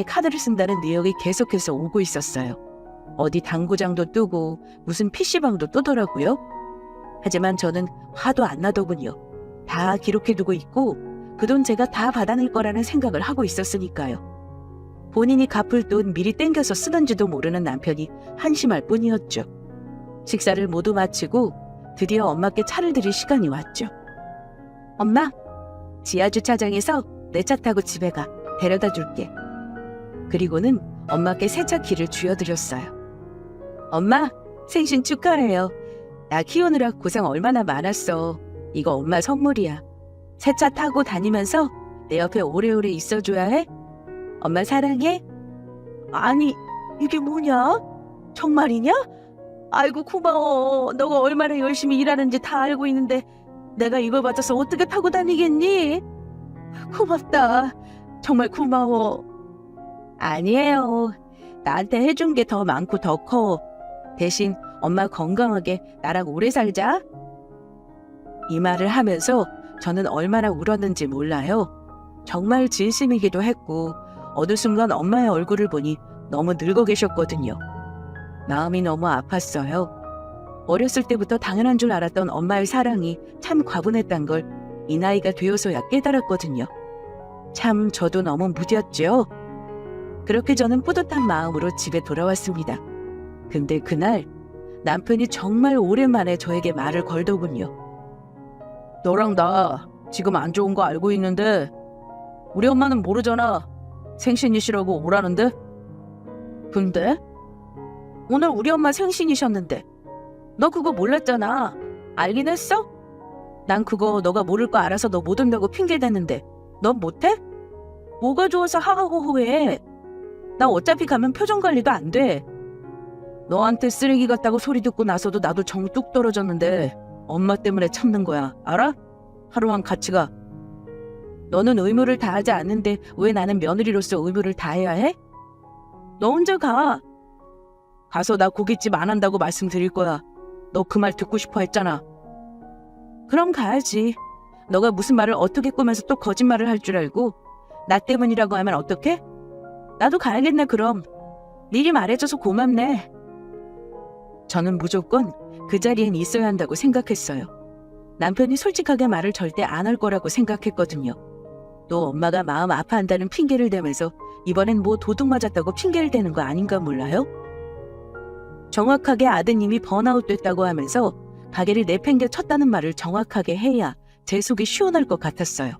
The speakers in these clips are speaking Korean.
카드를 쓴다는 내역이 계속해서 오고 있었어요. 어디 당구장도 뜨고 무슨 PC방도 뜨더라고요. 하지만 저는 화도 안 나더군요. 다 기록해두고 있고 그 돈 제가 다 받아낼 거라는 생각을 하고 있었으니까요. 본인이 갚을 돈 미리 땡겨서 쓰는지도 모르는 남편이 한심할 뿐이었죠. 식사를 모두 마치고 드디어 엄마께 차를 드릴 시간이 왔죠. 엄마, 지하주차장에서 내 차 타고 집에 가. 데려다 줄게. 그리고는 엄마께 새 차 키를 쥐어드렸어요. 엄마, 생신 축하해요. 나 키우느라 고생 얼마나 많았어. 이거 엄마 선물이야. 새 차 타고 다니면서 내 옆에 오래오래 있어줘야 해? 엄마 사랑해? 아니, 이게 뭐냐? 정말이냐? 아이고 고마워. 너가 얼마나 열심히 일하는지 다 알고 있는데 내가 이걸 받아서 어떻게 타고 다니겠니? 고맙다. 정말 고마워. 아니에요. 나한테 해준 게 더 많고 더 커. 대신 엄마 건강하게 나랑 오래 살자. 이 말을 하면서 저는 얼마나 울었는지 몰라요. 정말 진심이기도 했고 어느 순간 엄마의 얼굴을 보니 너무 늙어 계셨거든요. 마음이 너무 아팠어요. 어렸을 때부터 당연한 줄 알았던 엄마의 사랑이 참 과분했단 걸 이 나이가 되어서야 깨달았거든요. 참 저도 너무 무디었죠. 그렇게 저는 뿌듯한 마음으로 집에 돌아왔습니다. 근데 그날 남편이 정말 오랜만에 저에게 말을 걸더군요. 너랑 나 지금 안 좋은 거 알고 있는데 우리 엄마는 모르잖아. 생신이시라고 오라는데? 근데? 오늘 우리 엄마 생신이셨는데 너 그거 몰랐잖아. 알긴 했어? 난 그거 너가 모를 거 알아서 너 못 온다고 핑계대는데 넌 못해? 뭐가 좋아서 하하호호해. 나 어차피 가면 표정 관리도 안 돼. 너한테 쓰레기 같다고 소리 듣고 나서도 나도 정 뚝 떨어졌는데 엄마 때문에 참는 거야. 알아? 하루만 같이 가. 너는 의무를 다하지 않는데 왜 나는 며느리로서 의무를 다해야 해? 너 혼자 가. 가서 나 고깃집 안 한다고 말씀드릴 거야. 너 그 말 듣고 싶어 했잖아. 그럼 가야지. 너가 무슨 말을 어떻게 꾸며서 또 거짓말을 할 줄 알고 나 때문이라고 하면 어떡해? 나도 가야겠네 그럼. 미리 말해줘서 고맙네. 저는 무조건 그 자리엔 있어야 한다고 생각했어요. 남편이 솔직하게 말을 절대 안 할 거라고 생각했거든요. 또 엄마가 마음 아파한다는 핑계를 대면서 이번엔 뭐 도둑 맞았다고 핑계를 대는 거 아닌가 몰라요? 정확하게 아드님이 번아웃 됐다고 하면서 가게를 내팽겨 쳤다는 말을 정확하게 해야 제 속이 시원할 것 같았어요.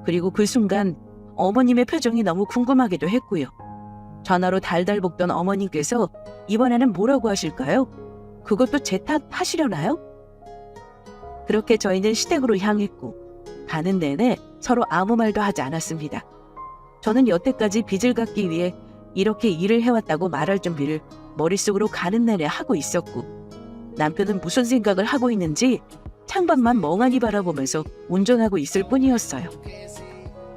그리고 그 순간 어머님의 표정이 너무 궁금하기도 했고요. 전화로 달달 볶던 어머님께서 이번에는 뭐라고 하실까요? 그것도 제 탓 하시려나요? 그렇게 저희는 시댁으로 향했고 가는 내내 서로 아무 말도 하지 않았습니다. 저는 여태까지 빚을 갚기 위해 이렇게 일을 해왔다고 말할 준비를 머릿속으로 가는 내내 하고 있었고 남편은 무슨 생각을 하고 있는지 창밖만 멍하니 바라보면서 운전하고 있을 뿐이었어요.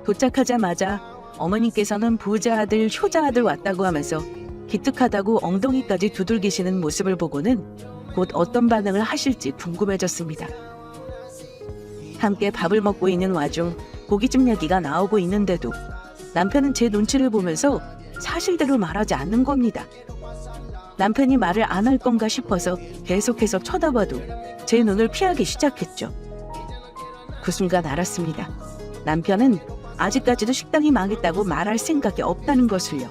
도착하자마자 어머님께서는 부자 아들, 효자 아들 왔다고 하면서 기특하다고 엉덩이까지 두들기시는 모습을 보고는 곧 어떤 반응을 하실지 궁금해졌습니다. 함께 밥을 먹고 있는 와중 고깃집 얘기가 나오고 있는데도 남편은 제 눈치를 보면서 사실대로 말하지 않는 겁니다. 남편이 말을 안 할 건가 싶어서 계속해서 쳐다봐도 제 눈을 피하기 시작했죠. 그 순간 알았습니다. 남편은 아직까지도 식당이 망했다고 말할 생각이 없다는 것을요.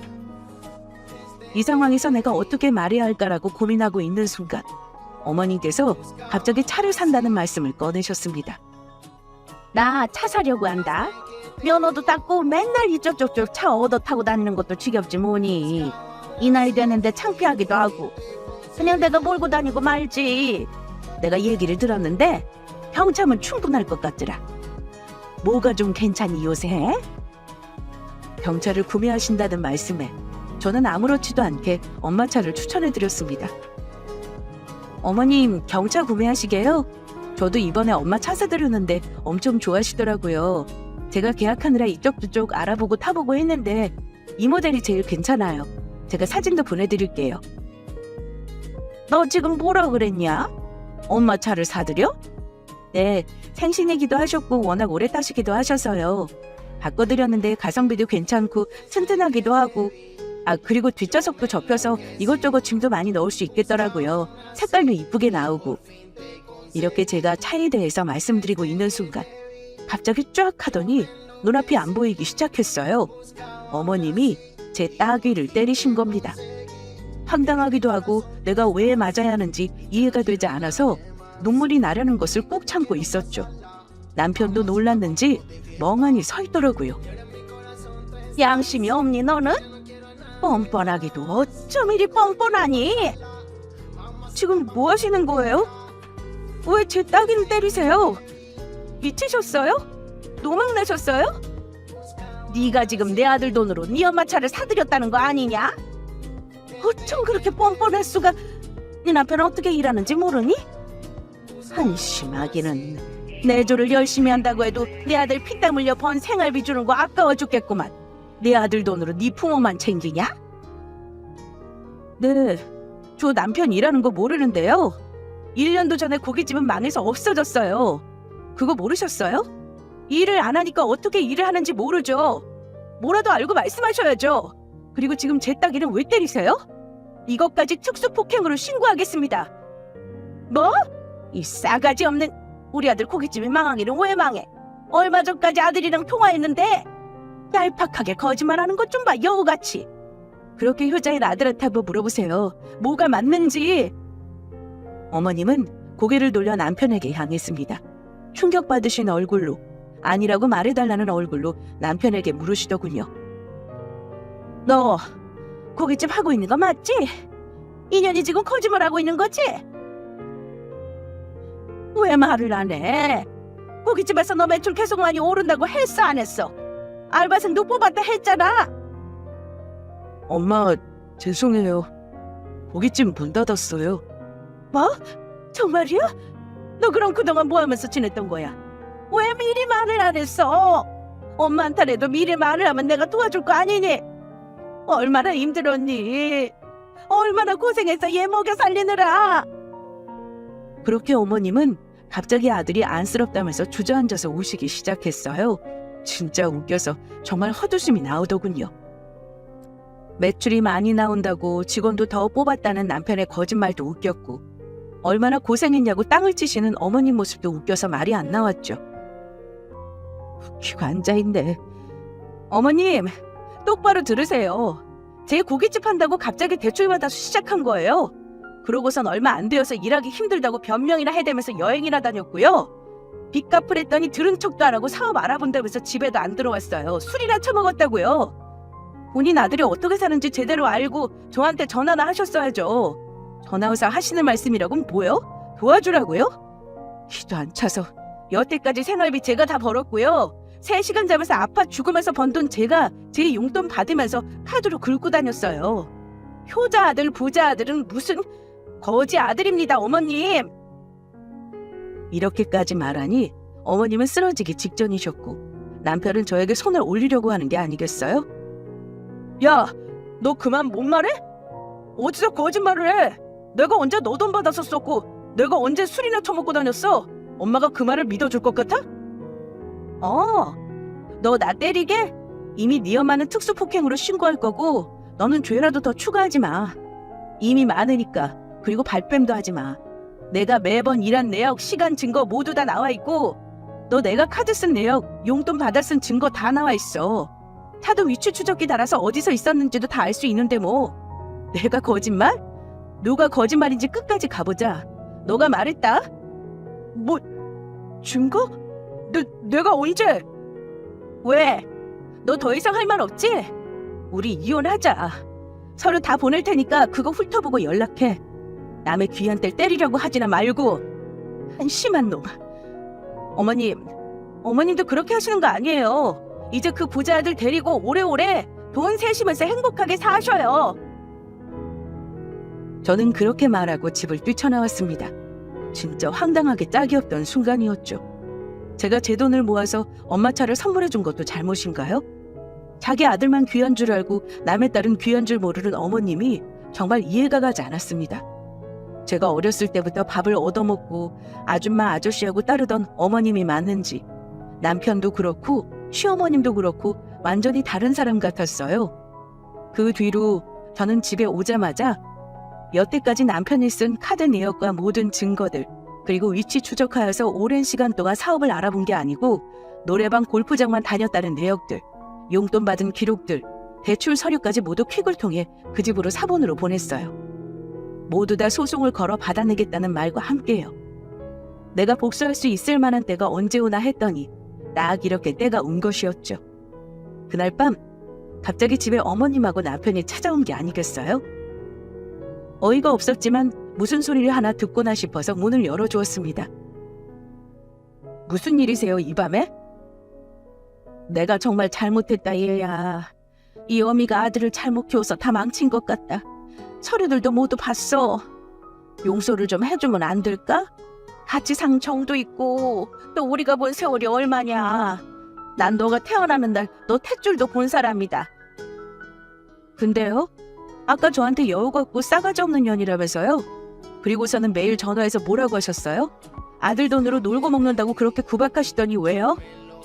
이 상황에서 내가 어떻게 말해야 할까라고 고민하고 있는 순간 어머님께서 갑자기 차를 산다는 말씀을 꺼내셨습니다. 나 차 사려고 한다. 면허도 땄고 맨날 이쪽저쪽 차 얻어 타고 다니는 것도 지겹지 뭐니. 이 나이 되는데 창피하기도 하고 그냥 내가 몰고 다니고 말지. 내가 얘기를 들었는데 경차면 충분할 것 같더라. 뭐가 좀 괜찮니 요새? 경차를 구매하신다는 말씀에 저는 아무렇지도 않게 엄마 차를 추천해드렸습니다. 어머님 경차 구매하시게요? 저도 이번에 엄마 차 사드렸는데 엄청 좋아하시더라고요. 제가 계약하느라 이쪽저쪽 알아보고 타보고 했는데 이 모델이 제일 괜찮아요. 제가 사진도 보내드릴게요. 너 지금 뭐라 그랬냐? 엄마 차를 사드려? 네, 생신이기도 하셨고 워낙 오래 타시기도 하셔서요. 바꿔드렸는데 가성비도 괜찮고 튼튼하기도 하고 그리고 뒷좌석도 접혀서 이것저것 짐도 많이 넣을 수 있겠더라고요. 색깔도 이쁘게 나오고. 이렇게 제가 차에 대해서 말씀드리고 있는 순간 갑자기 쫙 하더니 눈앞이 안 보이기 시작했어요. 어머님이 제 따귀를 때리신 겁니다. 황당하기도 하고 내가 왜 맞아야 하는지 이해가 되지 않아서 눈물이 나려는 것을 꾹 참고 있었죠. 남편도 놀랐는지 멍하니 서 있더라고요. 양심이 없니 너는? 뻔뻔하기도 어쩜 이리 뻔뻔하니? 지금 뭐 하시는 거예요? 왜 제 따귀를 때리세요? 미치셨어요? 노망나셨어요? 네가 지금 내 아들 돈으로 네 엄마 차를 사들였다는 거 아니냐? 어쩜 그렇게 뻔뻔할 수가? 네 남편은 어떻게 일하는지 모르니? 한심하기는 내조를 열심히 한다고 해도 내 아들 피땀 흘려 번 생활비 주는 거 아까워 죽겠구만. 내 아들 돈으로 네 부모만 챙기냐? 네, 저 남편 일하는 거 모르는데요. 1년도 전에 고깃집은 망해서 없어졌어요. 그거 모르셨어요? 일을 안 하니까 어떻게 일을 하는지 모르죠. 뭐라도 알고 말씀하셔야죠. 그리고 지금 제 따귀를 왜 때리세요? 이것까지 특수폭행으로 신고하겠습니다. 뭐? 이 싸가지 없는 우리 아들 고깃집이 망하기는 왜 망해? 얼마 전까지 아들이랑 통화했는데 얄팍하게 거짓말하는 것 좀 봐, 여우같이. 그렇게 효자인 아들한테 한번 물어보세요. 뭐가 맞는지. 어머님은 고개를 돌려 남편에게 향했습니다. 충격받으신 얼굴로, 아니라고 말해달라는 얼굴로 남편에게 물으시더군요. 너 고깃집 하고 있는 거 맞지? 2년이 지금 거짓말하고 있는 거지? 왜 말을 안 해? 고깃집에서 너 매출 계속 많이 오른다고 했어 안 했어? 알바생도 뽑았다 했잖아. 엄마, 죄송해요. 고깃집 문 닫았어요. 뭐? 정말이야? 너 그럼 그동안 뭐 하면서 지냈던 거야? 왜 미리 말을 안 했어? 엄마한테라도 미리 말을 하면 내가 도와줄 거 아니니? 얼마나 힘들었니? 얼마나 고생해서 얘 먹여 살리느라. 그렇게 어머님은 갑자기 아들이 안쓰럽다면서 주저앉아서 우시기 시작했어요. 진짜 웃겨서 정말 헛웃음이 나오더군요. 매출이 많이 나온다고 직원도 더 뽑았다는 남편의 거짓말도 웃겼고, 얼마나 고생했냐고 땅을 치시는 어머님 모습도 웃겨서 말이 안 나왔죠. 웃기고 앉아있네. 어머님, 똑바로 들으세요. 제 고깃집 한다고 갑자기 대출 받아서 시작한 거예요. 그러고선 얼마 안 되어서 일하기 힘들다고 변명이나 해대면서 여행이나 다녔고요. 빚 갚으랬더니 들은 척도 안 하고 사업 알아본다면서 집에도 안 들어왔어요. 술이나 처먹었다고요. 본인 아들이 어떻게 사는지 제대로 알고 저한테 전화나 하셨어야죠. 전화해서 하시는 말씀이라고는 뭐요? 도와주라고요? 기도 안 차서 여태까지 생활비 제가 다 벌었고요. 3시간 자면서 아파 죽으면서 번 돈 제가 제 용돈 받으면서 카드로 긁고 다녔어요. 효자 아들 부자 아들은 무슨 거지 아들입니다, 어머님. 이렇게까지 말하니 어머님은 쓰러지기 직전이셨고 남편은 저에게 손을 올리려고 하는 게 아니겠어요? 야, 너 그만 못 말해? 어디서 거짓말을 해? 내가 언제 너 돈 받아서 썼고 내가 언제 술이나 처먹고 다녔어? 엄마가 그 말을 믿어줄 것 같아? 너 나 때리게? 이미 네 엄마는 특수폭행으로 신고할 거고 너는 죄라도 더 추가하지 마. 이미 많으니까. 그리고 발뺌도 하지 마. 내가 매번 일한 내역, 시간 증거 모두 다 나와 있고 너 내가 카드 쓴 내역, 용돈 받아 쓴 증거 다 나와 있어. 차도 위치 추적기 달아서 어디서 있었는지도 다 알 수 있는데 뭐. 내가 거짓말? 누가 거짓말인지 끝까지 가보자. 너가 말했다? 뭐, 증거? 내가 언제? 왜? 너 더 이상 할 말 없지? 우리 이혼하자. 서류 다 보낼 테니까 그거 훑어보고 연락해. 남의 귀한 딸 때리려고 하지나 말고. 한심한 놈. 어머님도 그렇게 하시는 거 아니에요. 이제 그 부자 아들 데리고 오래오래 돈 세시면서 행복하게 사셔요. 저는 그렇게 말하고 집을 뛰쳐나왔습니다. 진짜 황당하게 짝이 없던 순간이었죠. 제가 제 돈을 모아서 엄마 차를 선물해 준 것도 잘못인가요? 자기 아들만 귀한 줄 알고 남의 딸은 귀한 줄 모르는 어머님이 정말 이해가 가지 않았습니다. 제가 어렸을 때부터 밥을 얻어먹고 아줌마 아저씨하고 따르던 어머님이 맞는지 남편도 그렇고 시어머님도 그렇고 완전히 다른 사람 같았어요. 그 뒤로 저는 집에 오자마자 여태까지 남편이 쓴 카드 내역과 모든 증거들, 그리고 위치 추적하여서 오랜 시간 동안 사업을 알아본 게 아니고 노래방 골프장만 다녔다는 내역들, 용돈 받은 기록들, 대출 서류까지 모두 퀵을 통해 그 집으로 사본으로 보냈어요. 모두 다 소송을 걸어 받아내겠다는 말과 함께요. 내가 복수할 수 있을 만한 때가 언제 오나 했더니 딱 이렇게 때가 온 것이었죠. 그날 밤 갑자기 집에 어머님하고 남편이 찾아온 게 아니겠어요? 어이가 없었지만 무슨 소리를 하나 듣고나 싶어서 문을 열어주었습니다. 무슨 일이세요, 이 밤에? 내가 정말 잘못했다, 얘야. 이 어미가 아들을 잘못 키워서 다 망친 것 같다. 서류들도 모두 봤어. 용서를 좀 해주면 안 될까? 같이 산 정도 있고 또 우리가 본 세월이 얼마냐. 난 너가 태어나는 날 너 탯줄도 본 사람이다. 근데요? 아까 저한테 여우 같고 싸가지 없는 년이라면서요? 그리고서는 매일 전화해서 뭐라고 하셨어요? 아들 돈으로 놀고 먹는다고 그렇게 구박하시더니 왜요?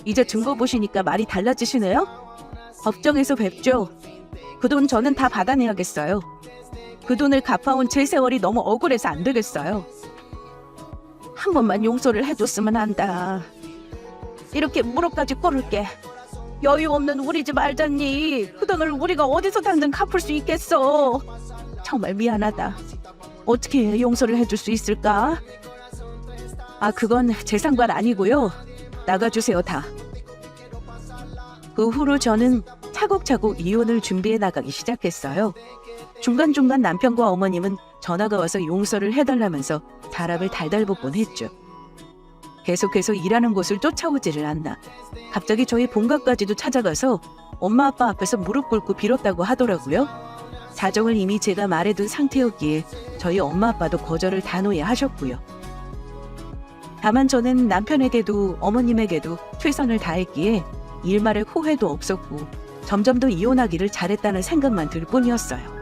이제 증거 보시니까 말이 달라지시네요? 법정에서 뵙죠. 그 돈 저는 다 받아내야겠어요. 그 돈을 갚아온 제 세월이 너무 억울해서 안 되겠어요. 한 번만 용서를 해줬으면 한다. 이렇게 무릎까지 꿇을게. 여유 없는 우리 집 알잖니. 그 돈을 우리가 어디서 당장 갚을 수 있겠어. 정말 미안하다. 어떻게 용서를 해줄 수 있을까? 아, 그건 제 상관 아니고요. 나가주세요, 다. 그 후로 저는 차곡차곡 이혼을 준비해 나가기 시작했어요. 중간중간 남편과 어머님은 전화가 와서 용서를 해달라면서 사람을 달달 볶곤 했죠. 계속해서 일하는 곳을 쫓아오지를 않나. 갑자기 저희 본가까지도 찾아가서 엄마 아빠 앞에서 무릎 꿇고 빌었다고 하더라고요. 사정을 이미 제가 말해둔 상태였기에 저희 엄마 아빠도 거절을 단호히 하셨고요. 다만 저는 남편에게도 어머님에게도 최선을 다했기에 일말의 후회도 없었고 점점 더 이혼하기를 잘했다는 생각만 들 뿐이었어요.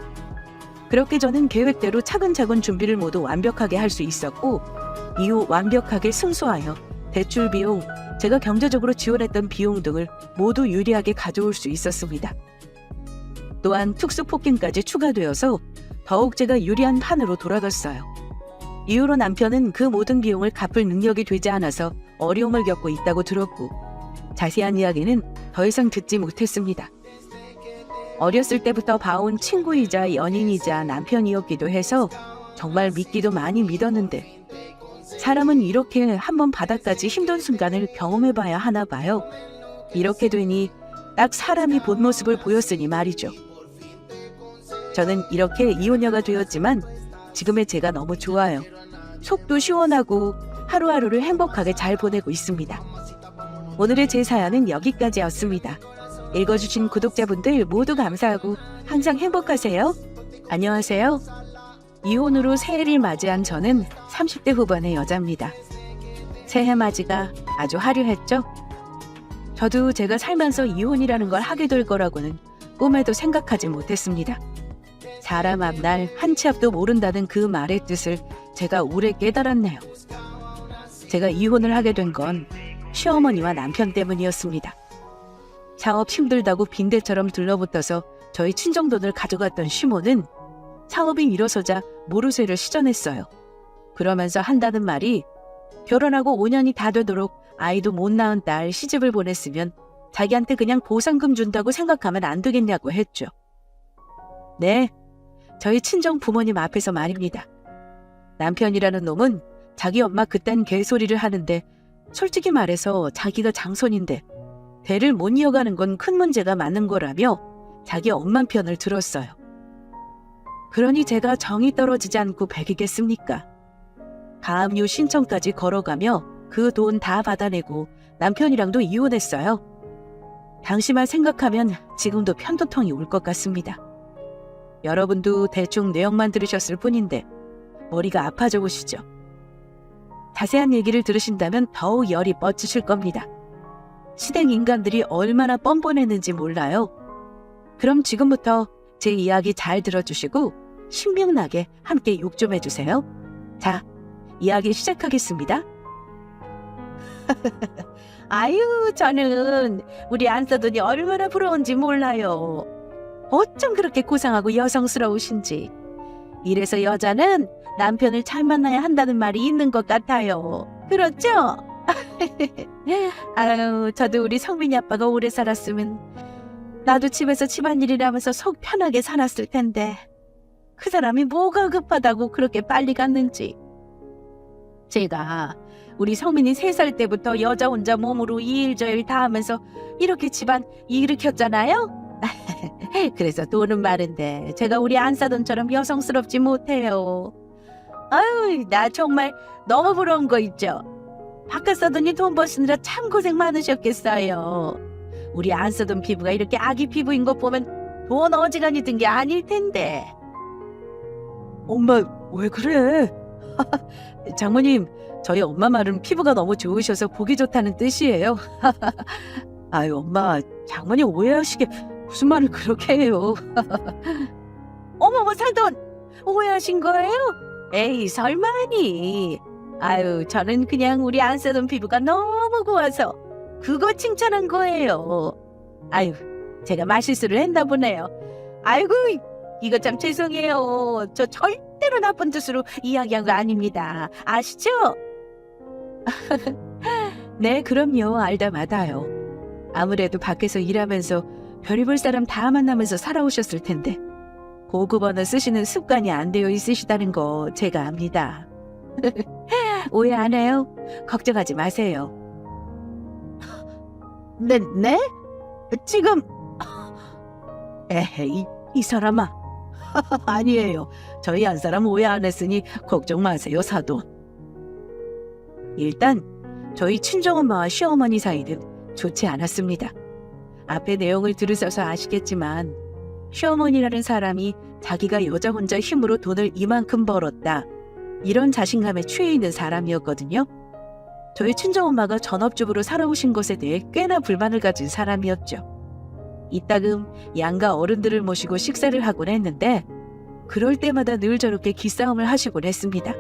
그렇게 저는 계획대로 차근차근 준비를 모두 완벽하게 할 수 있었고 이후 완벽하게 승소하여 대출 비용, 제가 경제적으로 지원했던 비용 등을 모두 유리하게 가져올 수 있었습니다. 또한 특수폭행까지 추가되어서 더욱 제가 유리한 판으로 돌아갔어요. 이후로 남편은 그 모든 비용을 갚을 능력이 되지 않아서 어려움을 겪고 있다고 들었고 자세한 이야기는 더 이상 듣지 못했습니다. 어렸을 때부터 봐온 친구이자 연인이자 남편이었기도 해서 정말 믿기도 많이 믿었는데 사람은 이렇게 한번 바닥까지 힘든 순간을 경험해봐야 하나 봐요. 이렇게 되니 딱 사람이 본 모습을 보였으니 말이죠. 저는 이렇게 이혼녀가 되었지만 지금의 제가 너무 좋아요. 속도 시원하고 하루하루를 행복하게 잘 보내고 있습니다. 오늘의 제 사연은 여기까지였습니다. 읽어주신 구독자분들 모두 감사하고 항상 행복하세요. 안녕하세요. 이혼으로 새해를 맞이한 저는 30대 후반의 여자입니다. 새해 맞이가 아주 화려했죠? 저도 제가 살면서 이혼이라는 걸 하게 될 거라고는 꿈에도 생각하지 못했습니다. 사람 앞날 한 치 앞도 모른다는 그 말의 뜻을 제가 올해 깨달았네요. 제가 이혼을 하게 된 건 시어머니와 남편 때문이었습니다. 사업 힘들다고 빈대처럼 들러붙어서 저희 친정돈을 가져갔던 시모는 사업이 일어서자 모르쇠를 시전했어요. 그러면서 한다는 말이 결혼하고 5년이 다 되도록 아이도 못 낳은 딸 시집을 보냈으면 자기한테 그냥 보상금 준다고 생각하면 안 되겠냐고 했죠. 네, 저희 친정 부모님 앞에서 말입니다. 남편이라는 놈은 자기 엄마 그딴 개소리를 하는데 솔직히 말해서 자기가 장손인데 대를 못 이어가는 건 큰 문제가 많은 거라며 자기 엄마 편을 들었어요. 그러니 제가 정이 떨어지지 않고 배기겠습니까? 가압류 신청까지 걸어가며 그 돈 다 받아내고 남편이랑도 이혼했어요. 당시만 생각하면 지금도 편도통이 올 것 같습니다. 여러분도 대충 내용만 들으셨을 뿐인데 머리가 아파져 보시죠. 자세한 얘기를 들으신다면 더욱 열이 뻗치실 겁니다. 시댁 인간들이 얼마나 뻔뻔했는지 몰라요. 그럼 지금부터 제 이야기 잘 들어주시고 신명나게 함께 욕 좀 해주세요. 자, 이야기 시작하겠습니다. 아유, 저는 우리 안사돈이 얼마나 부러운지 몰라요. 어쩜 그렇게 고상하고 여성스러우신지. 이래서 여자는 남편을 잘 만나야 한다는 말이 있는 것 같아요. 그렇죠? 아유, 저도 우리 성민이 아빠가 오래 살았으면 나도 집에서 집안일을 하면서 속 편하게 살았을 텐데 그 사람이 뭐가 급하다고 그렇게 빨리 갔는지. 제가 우리 성민이 3살 때부터 여자 혼자 몸으로 이 일 저 일 다 하면서 이렇게 집안 일으켰잖아요. 그래서 도는 말인데 제가 우리 안사돈처럼 여성스럽지 못해요. 아유, 나 정말 너무 부러운 거 있죠. 바깥 사돈이 돈 버시느라 참 고생 많으셨겠어요. 우리 안사돈 피부가 이렇게 아기 피부인 것 보면 돈 어지간히 든 게 아닐 텐데. 엄마, 왜 그래? 장모님, 저희 엄마 말은 피부가 너무 좋으셔서 보기 좋다는 뜻이에요. 아유, 엄마, 장모님 오해하시게 무슨 말을 그렇게 해요. 어머머, 사돈, 오해하신 거예요? 에이, 설마니. 아유, 저는 그냥 우리 안사돈 피부가 너무 고와서 그거 칭찬한 거예요. 아유, 제가 말실수를 했나 보네요. 아이고, 이거 참 죄송해요. 저 절대로 나쁜 뜻으로 이야기한 거 아닙니다. 아시죠? 네, 그럼요. 알다 마다요. 아무래도 밖에서 일하면서 별의별 사람 다 만나면서 살아오셨을 텐데 고급 언어 쓰시는 습관이 안 되어 있으시다는 거 제가 압니다. 오해 안 해요? 걱정하지 마세요. 네? 지금... 에헤이, 이 사람아. 아니에요. 저희 한 사람 오해 안 했으니 걱정 마세요, 사돈. 일단 저희 친정엄마와 시어머니 사이는 좋지 않았습니다. 앞의 내용을 들으셔서 아시겠지만 시어머니라는 사람이 자기가 여자 혼자 힘으로 돈을 이만큼 벌었다, 이런 자신감에 취해 있는 사람이었거든요. 저희 친정엄마가 전업주부로 살아오신 것에 대해 꽤나 불만을 가진 사람이었죠. 이따금 양가 어른들을 모시고 식사를 하곤 했는데 그럴 때마다 늘 저렇게 기싸움을 하시곤 했습니다.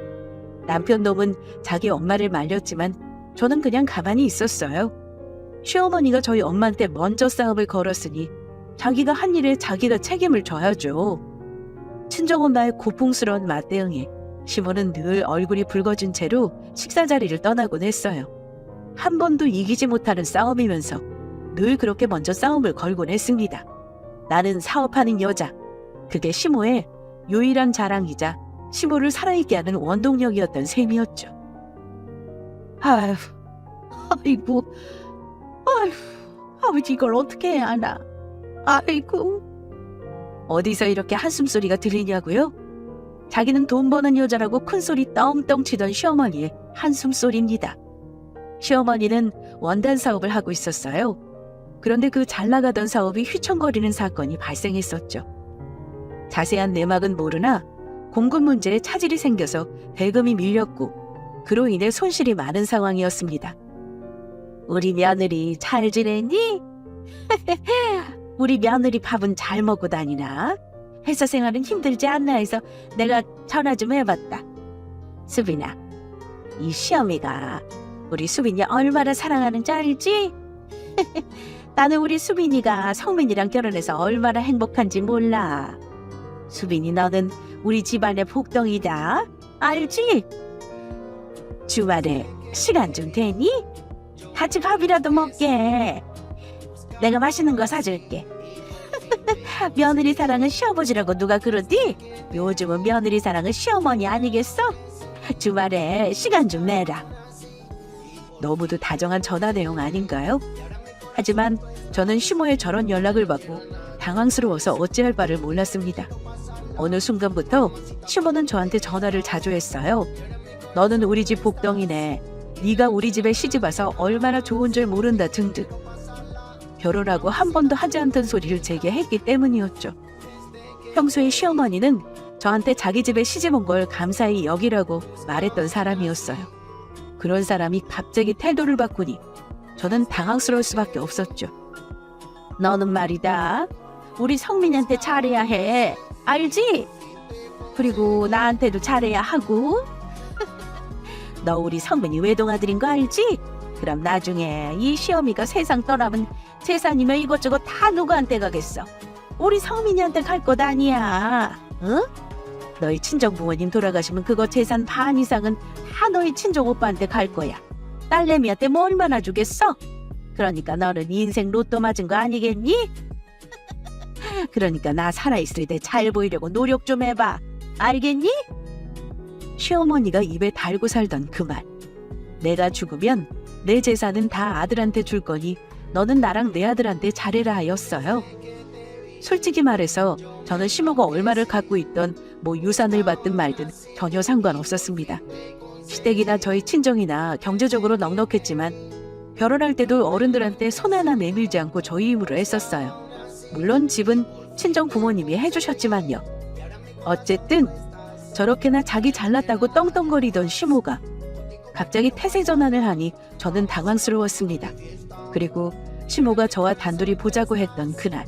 남편 놈은 자기 엄마를 말렸지만 저는 그냥 가만히 있었어요. 시어머니가 저희 엄마한테 먼저 싸움을 걸었으니 자기가 한 일에 자기가 책임을 져야죠. 친정엄마의 고풍스러운 맞대응에 시모는 늘 얼굴이 붉어진 채로 식사 자리를 떠나곤 했어요. 한 번도 이기지 못하는 싸움이면서 늘 그렇게 먼저 싸움을 걸곤 했습니다. 나는 사업하는 여자, 그게 시모의 유일한 자랑이자 시모를 살아있게 하는 원동력이었던 셈이었죠. 아이고, 아버지 이걸 어떻게 해야 하나. 아이고. 어디서 이렇게 한숨소리가 들리냐고요? 자기는 돈 버는 여자라고 큰소리 떵떵 치던 시어머니의 한숨소리입니다. 시어머니는 원단 사업을 하고 있었어요. 그런데 그 잘 나가던 사업이 휘청거리는 사건이 발생했었죠. 자세한 내막은 모르나 공급 문제에 차질이 생겨서 대금이 밀렸고 그로 인해 손실이 많은 상황이었습니다. 우리 며느리 잘 지내니? 우리 며느리 밥은 잘 먹고 다니나? 회사 생활은 힘들지 않나 해서 내가 전화 좀 해봤다. 수빈아, 이 시어미가 우리 수빈이 얼마나 사랑하는지 알지? 나는 우리 수빈이가 성민이랑 결혼해서 얼마나 행복한지 몰라. 수빈이, 너는 우리 집안의 복덩이다. 알지? 주말에 시간 좀 되니? 같이 밥이라도 먹게. 내가 맛있는 거 사줄게. 며느리 사랑은 시아버지라고 누가 그러디? 요즘은 며느리 사랑은 시어머니 아니겠어? 주말에 시간 좀 내라. 너무도 다정한 전화 내용 아닌가요? 하지만 저는 시모의 저런 연락을 받고 당황스러워서 어찌할 바를 몰랐습니다. 어느 순간부터 시모는 저한테 전화를 자주 했어요. 너는 우리 집 복덩이네. 네가 우리 집에 시집와서 얼마나 좋은 줄 모른다 등등. 결혼하고 한 번도 하지 않던 소리를 제게 했기 때문이었죠. 평소에 시어머니는 저한테 자기 집에 시집 온 걸 감사히 여기라고 말했던 사람이었어요. 그런 사람이 갑자기 태도를 바꾸니 저는 당황스러울 수밖에 없었죠. 너는 말이다, 우리 성민이한테 잘해야 해. 알지? 그리고 나한테도 잘해야 하고. 너 우리 성민이 외동아들인 거 알지? 그럼 나중에 이 시어미가 세상 떠나면 재산이며 이것저것 다 누구한테 가겠어? 우리 성민이한테 갈 것 아니야. 응? 너희 친정 부모님 돌아가시면 그거 재산 반 이상은 다 너희 친정 오빠한테 갈 거야. 딸내미한테 뭐 얼마나 주겠어? 그러니까 너는 인생 로또 맞은 거 아니겠니? 그러니까 나 살아있을 때 잘 보이려고 노력 좀 해봐. 알겠니? 시어머니가 입에 달고 살던 그 말. 내가 죽으면 내 재산은 다 아들한테 줄 거니 너는 나랑 내 아들한테 잘해라 하였어요. 솔직히 말해서 저는 시모가 얼마를 갖고 있던 뭐 유산을 받든 말든 전혀 상관없었습니다. 시댁이나 저희 친정이나 경제적으로 넉넉했지만 결혼할 때도 어른들한테 손 하나 내밀지 않고 저희 힘으로 했었어요. 물론 집은 친정 부모님이 해주셨지만요. 어쨌든 저렇게나 자기 잘났다고 떵떵거리던 시모가 갑자기 태세 전환을 하니 저는 당황스러웠습니다. 그리고 시모가 저와 단둘이 보자고 했던 그날,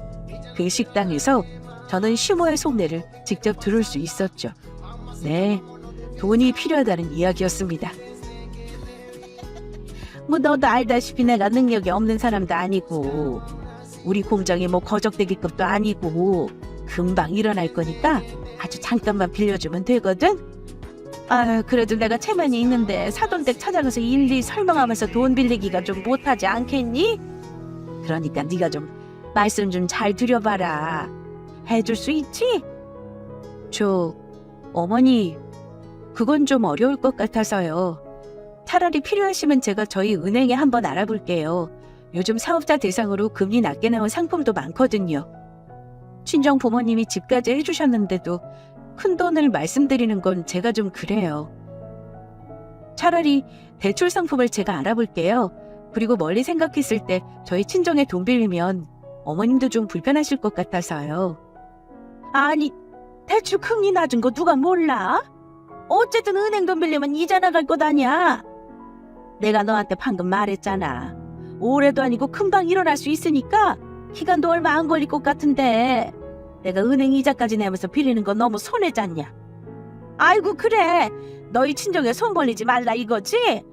그 식당에서 저는 시모의 속내를 직접 들을 수 있었죠. 네, 돈이 필요하다는 이야기였습니다. 뭐 너도 알다시피 내가 능력이 없는 사람도 아니고 우리 공장이 뭐 거적대기급도 아니고 금방 일어날 거니까 아주 잠깐만 빌려주면 되거든? 아, 그래도 내가 체면이 있는데 사돈댁 찾아가서 일일이 설명하면서 돈 빌리기가 좀 못하지 않겠니? 그러니까 네가 좀 말씀 좀 잘 드려봐라. 해줄 수 있지? 어머니, 그건 좀 어려울 것 같아서요. 차라리 필요하시면 제가 저희 은행에 한번 알아볼게요. 요즘 사업자 대상으로 금리 낮게 나온 상품도 많거든요. 친정 부모님이 집까지 해주셨는데도 큰 돈을 말씀드리는 건 제가 좀 그래요. 차라리 대출 상품을 제가 알아볼게요. 그리고 멀리 생각했을 때 저희 친정에 돈 빌리면 어머님도 좀 불편하실 것 같아서요. 아니, 대출 금리 낮은 거 누가 몰라? 어쨌든 은행 돈 빌리면 이자 나갈 것 아니야. 내가 너한테 방금 말했잖아. 올해도 아니고 금방 일어날 수 있으니까 기간도 얼마 안 걸릴 것 같은데 내가 은행 이자까지 내면서 빌리는 건 너무 손해잖냐. 아이고 그래, 너희 친정에 손 벌리지 말라 이거지?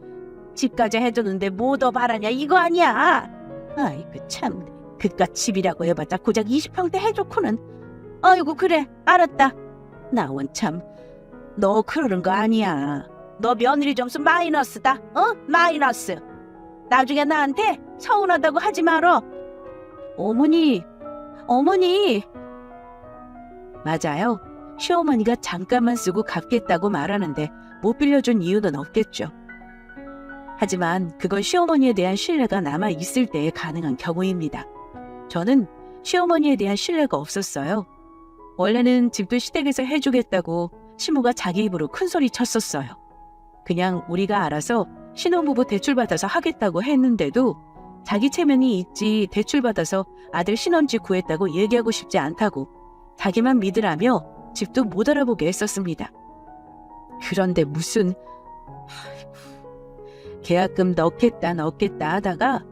집까지 해주는데 뭐 더 바라냐 이거 아니야. 아이고 참, 그깟 집이라고 해봤자 고작 20평대 해놓고는. 아이고 그래, 알았다. 나원 참, 너 그러는 거 아니야. 너 며느리 점수 마이너스다. 마이너스. 나중에 나한테 서운하다고 하지 말어. 어머니. 맞아요. 시어머니가 잠깐만 쓰고 갚겠다고 말하는데 못 빌려준 이유는 없겠죠. 하지만 그건 시어머니에 대한 신뢰가 남아있을 때에 가능한 경우입니다. 저는 시어머니에 대한 신뢰가 없었어요. 원래는 집도 시댁에서 해주겠다고 시모가 자기 입으로 큰소리 쳤었어요. 그냥 우리가 알아서 신혼부부 대출받아서 하겠다고 했는데도 자기 체면이 있지 대출받아서 아들 신혼집 구했다고 얘기하고 싶지 않다고 자기만 믿으라며 집도 못 알아보게 했었습니다. 그런데 무슨 계약금 넣겠다 하다가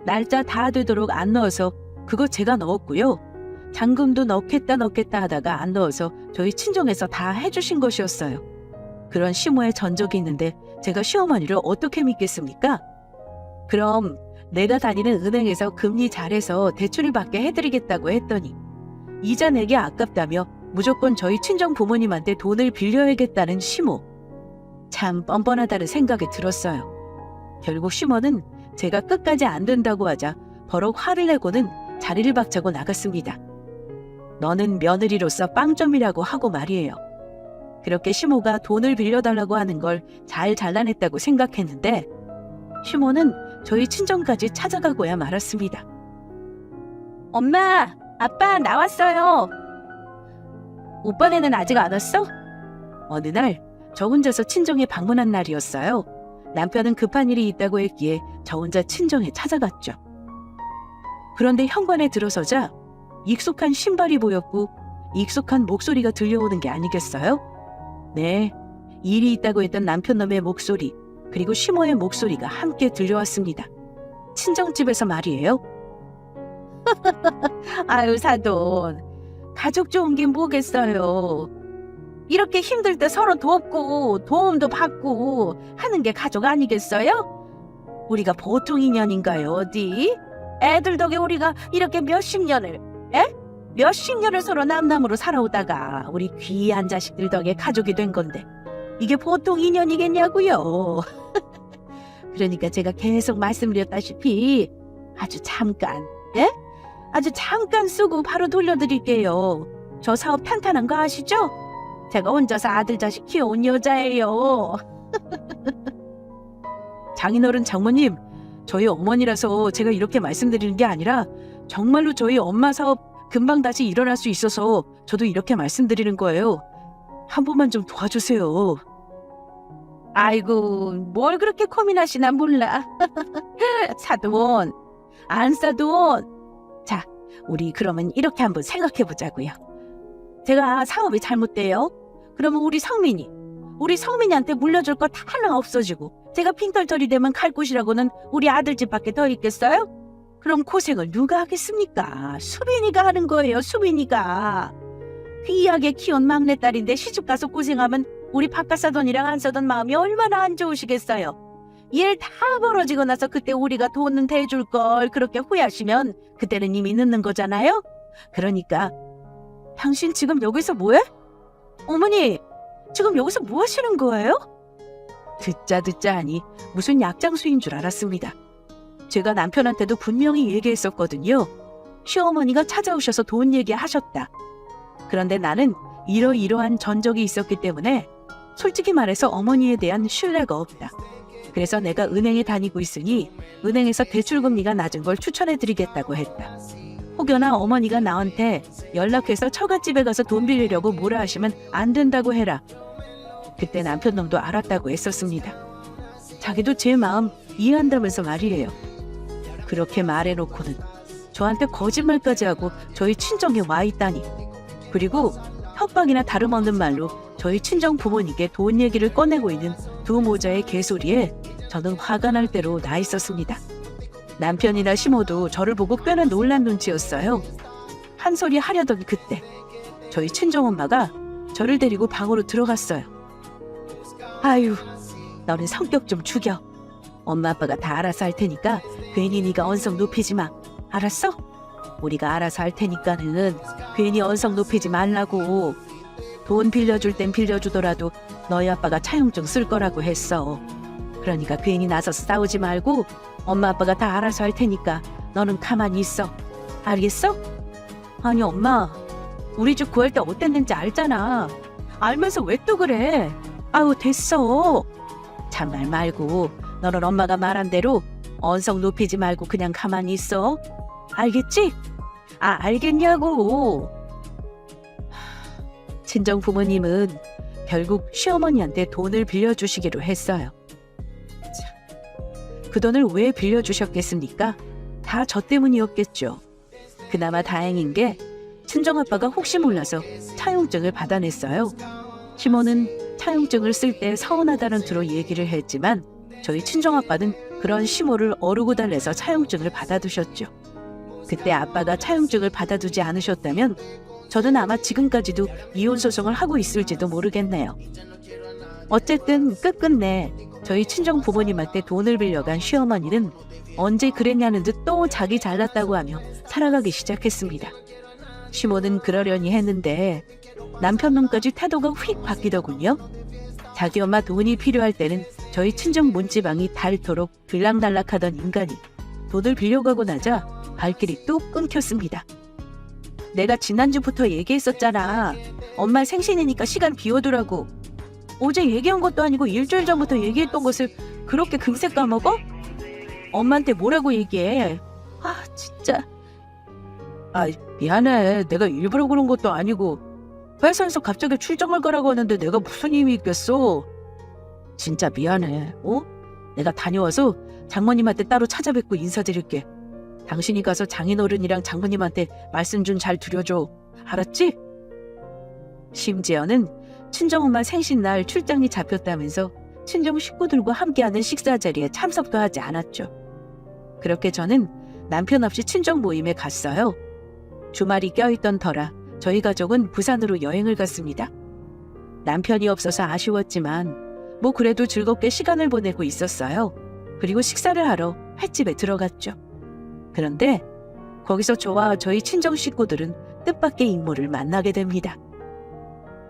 날짜 다 되도록 안 넣어서 그거 제가 넣었고요. 잔금도 넣겠다 하다가 안 넣어서 저희 친정에서 다 해주신 것이었어요. 그런 시모의 전적이 있는데 제가 시어머니를 어떻게 믿겠습니까? 그럼 내가 다니는 은행에서 금리 잘해서 대출을 받게 해드리겠다고 했더니 이자 내기 아깝다며 무조건 저희 친정 부모님한테 돈을 빌려야겠다는 시모. 참 뻔뻔하다는 생각이 들었어요. 결국 시모는 제가 끝까지 안 된다고 하자 버럭 화를 내고는 자리를 박차고 나갔습니다. 너는 며느리로서 빵점이라고 하고 말이에요. 그렇게 시모가 돈을 빌려달라고 하는 걸 잘 잘라냈다고 생각했는데 시모는 저희 친정까지 찾아가고야 말았습니다. 엄마, 아빠 나왔어요. 오빠네는 아직 안 왔어? 어느 날 저 혼자서 친정에 방문한 날이었어요. 남편은 급한 일이 있다고 했기에 저 혼자 친정에 찾아갔죠. 그런데 현관에 들어서자 익숙한 신발이 보였고 익숙한 목소리가 들려오는 게 아니겠어요? 네, 일이 있다고 했던 남편놈의 목소리 그리고 시모의 목소리가 함께 들려왔습니다. 친정집에서 말이에요. 아유 사돈, 가족 좋은 게 뭐겠어요. 이렇게 힘들 때 서로 돕고 도움도 받고 하는 게 가족 아니겠어요? 우리가 보통 인연인가요, 어디? 애들 덕에 우리가 이렇게 몇십 년을 서로 남남으로 살아오다가 우리 귀한 자식들 덕에 가족이 된 건데 이게 보통 인연이겠냐고요. 그러니까 제가 계속 말씀드렸다시피 아주 잠깐, 예? 아주 잠깐 쓰고 바로 돌려드릴게요. 저 사업 탄탄한 거 아시죠? 제가 혼자서 아들 자식 키워온 여자예요. 장인어른 장모님, 저희 어머니라서 제가 이렇게 말씀드리는 게 아니라 정말로 저희 엄마 사업 금방 다시 일어날 수 있어서 저도 이렇게 말씀드리는 거예요. 한 번만 좀 도와주세요. 아이고, 뭘 그렇게 고민하시나 몰라. 사돈, 안 사돈. 자, 우리 그러면 이렇게 한번 생각해 보자고요. 제가 사업이 잘못돼요. 그러면 우리 성민이한테 물려줄 거 다 하나 없어지고 제가 핑털털이 되면 갈 곳이라고는 우리 아들 집밖에 더 있겠어요? 그럼 고생을 누가 하겠습니까? 수빈이가 하는 거예요, 수빈이가. 귀하게 키운 막내딸인데 시집가서 고생하면 우리 바깥 사돈이랑 안 사돈 마음이 얼마나 안 좋으시겠어요. 일 다 벌어지고 나서 그때 우리가 돈은 대줄 걸 그렇게 후회하시면 그때는 이미 늦는 거잖아요. 그러니까 당신 지금 여기서 뭐해? 어머니, 지금 여기서 뭐 하시는 거예요? 듣자 하니 무슨 약장수인 줄 알았습니다. 제가 남편한테도 분명히 얘기했었거든요. 시어머니가 찾아오셔서 돈 얘기하셨다. 그런데 나는 이러이러한 전적이 있었기 때문에 솔직히 말해서 어머니에 대한 신뢰가 없다. 그래서 내가 은행에 다니고 있으니 은행에서 대출금리가 낮은 걸 추천해드리겠다고 했다. 혹여나 어머니가 나한테 연락해서 처갓집에 가서 돈 빌리려고 뭐라 하시면 안 된다고 해라. 그때 남편 놈도 알았다고 했었습니다. 자기도 제 마음 이해한다면서 말이에요. 그렇게 말해놓고는 저한테 거짓말까지 하고 저희 친정에 와 있다니. 그리고 협박이나 다름없는 말로 저희 친정 부모님께 돈 얘기를 꺼내고 있는 두 모자의 개소리에 저는 화가 날 대로 나 있었습니다. 남편이나 시모도 저를 보고 꽤나 놀란 눈치였어요. 한 소리 하려던 그때 저희 친정엄마가 저를 데리고 방으로 들어갔어요. 아유, 너는 성격 좀 죽여. 엄마 아빠가 다 알아서 할 테니까 괜히 네가 언성 높이지 마. 알았어? 우리가 알아서 할 테니까는 괜히 언성 높이지 말라고. 돈 빌려줄 땐 빌려주더라도 너희 아빠가 차용증 쓸 거라고 했어. 그러니까 괜히 나서서 싸우지 말고 엄마 아빠가 다 알아서 할 테니까 너는 가만히 있어. 알겠어? 아니 엄마, 우리 집 구할 때 어땠는지 알잖아. 알면서 왜 또 그래? 아우 됐어. 잔말 말고 너는 엄마가 말한 대로 언성 높이지 말고 그냥 가만히 있어. 알겠지? 아 알겠냐고. 친정 부모님은 결국 시어머니한테 돈을 빌려주시기로 했어요. 그 돈을 왜 빌려주셨겠습니까? 다 저 때문이었겠죠. 그나마 다행인 게 친정아빠가 혹시 몰라서 차용증을 받아냈어요. 시모는 차용증을 쓸 때 서운하다는 투로 얘기를 했지만 저희 친정아빠는 그런 시모를 어루고 달래서 차용증을 받아두셨죠. 그때 아빠가 차용증을 받아두지 않으셨다면 저는 아마 지금까지도 이혼 소송을 하고 있을지도 모르겠네요. 어쨌든 끝끝내 저희 친정 부모님한테 돈을 빌려간 시어머니는 언제 그랬냐는 듯 또 자기 잘났다고 하며 살아가기 시작했습니다. 시모는 그러려니 했는데 남편 놈까지 태도가 휙 바뀌더군요. 자기 엄마 돈이 필요할 때는 저희 친정 문지방이 닳도록 들락날락하던 인간이 돈을 빌려가고 나자 발길이 뚝 끊겼습니다. 내가 지난주부터 얘기했었잖아. 엄마 생신이니까 시간 비워두라고. 어제 얘기한 것도 아니고 일주일 전부터 얘기했던 것을 그렇게 금세 까먹어? 엄마한테 뭐라고 얘기해? 아 진짜. 아 미안해. 내가 일부러 그런 것도 아니고 회사에서 갑자기 출장을 가라고 하는데 내가 무슨 힘이 있겠어. 진짜 미안해. 내가 다녀와서 장모님한테 따로 찾아뵙고 인사드릴게. 당신이 가서 장인어른이랑 장모님한테 말씀 좀 잘 드려줘. 알았지? 심지어는 친정엄마 생신날 출장이 잡혔다면서 친정 식구들과 함께하는 식사 자리에 참석도 하지 않았죠. 그렇게 저는 남편 없이 친정 모임에 갔어요. 주말이 껴있던 터라 저희 가족은 부산으로 여행을 갔습니다. 남편이 없어서 아쉬웠지만 뭐 그래도 즐겁게 시간을 보내고 있었어요. 그리고 식사를 하러 횟집에 들어갔죠. 그런데 거기서 저와 저희 친정 식구들은 뜻밖의 인물을 만나게 됩니다.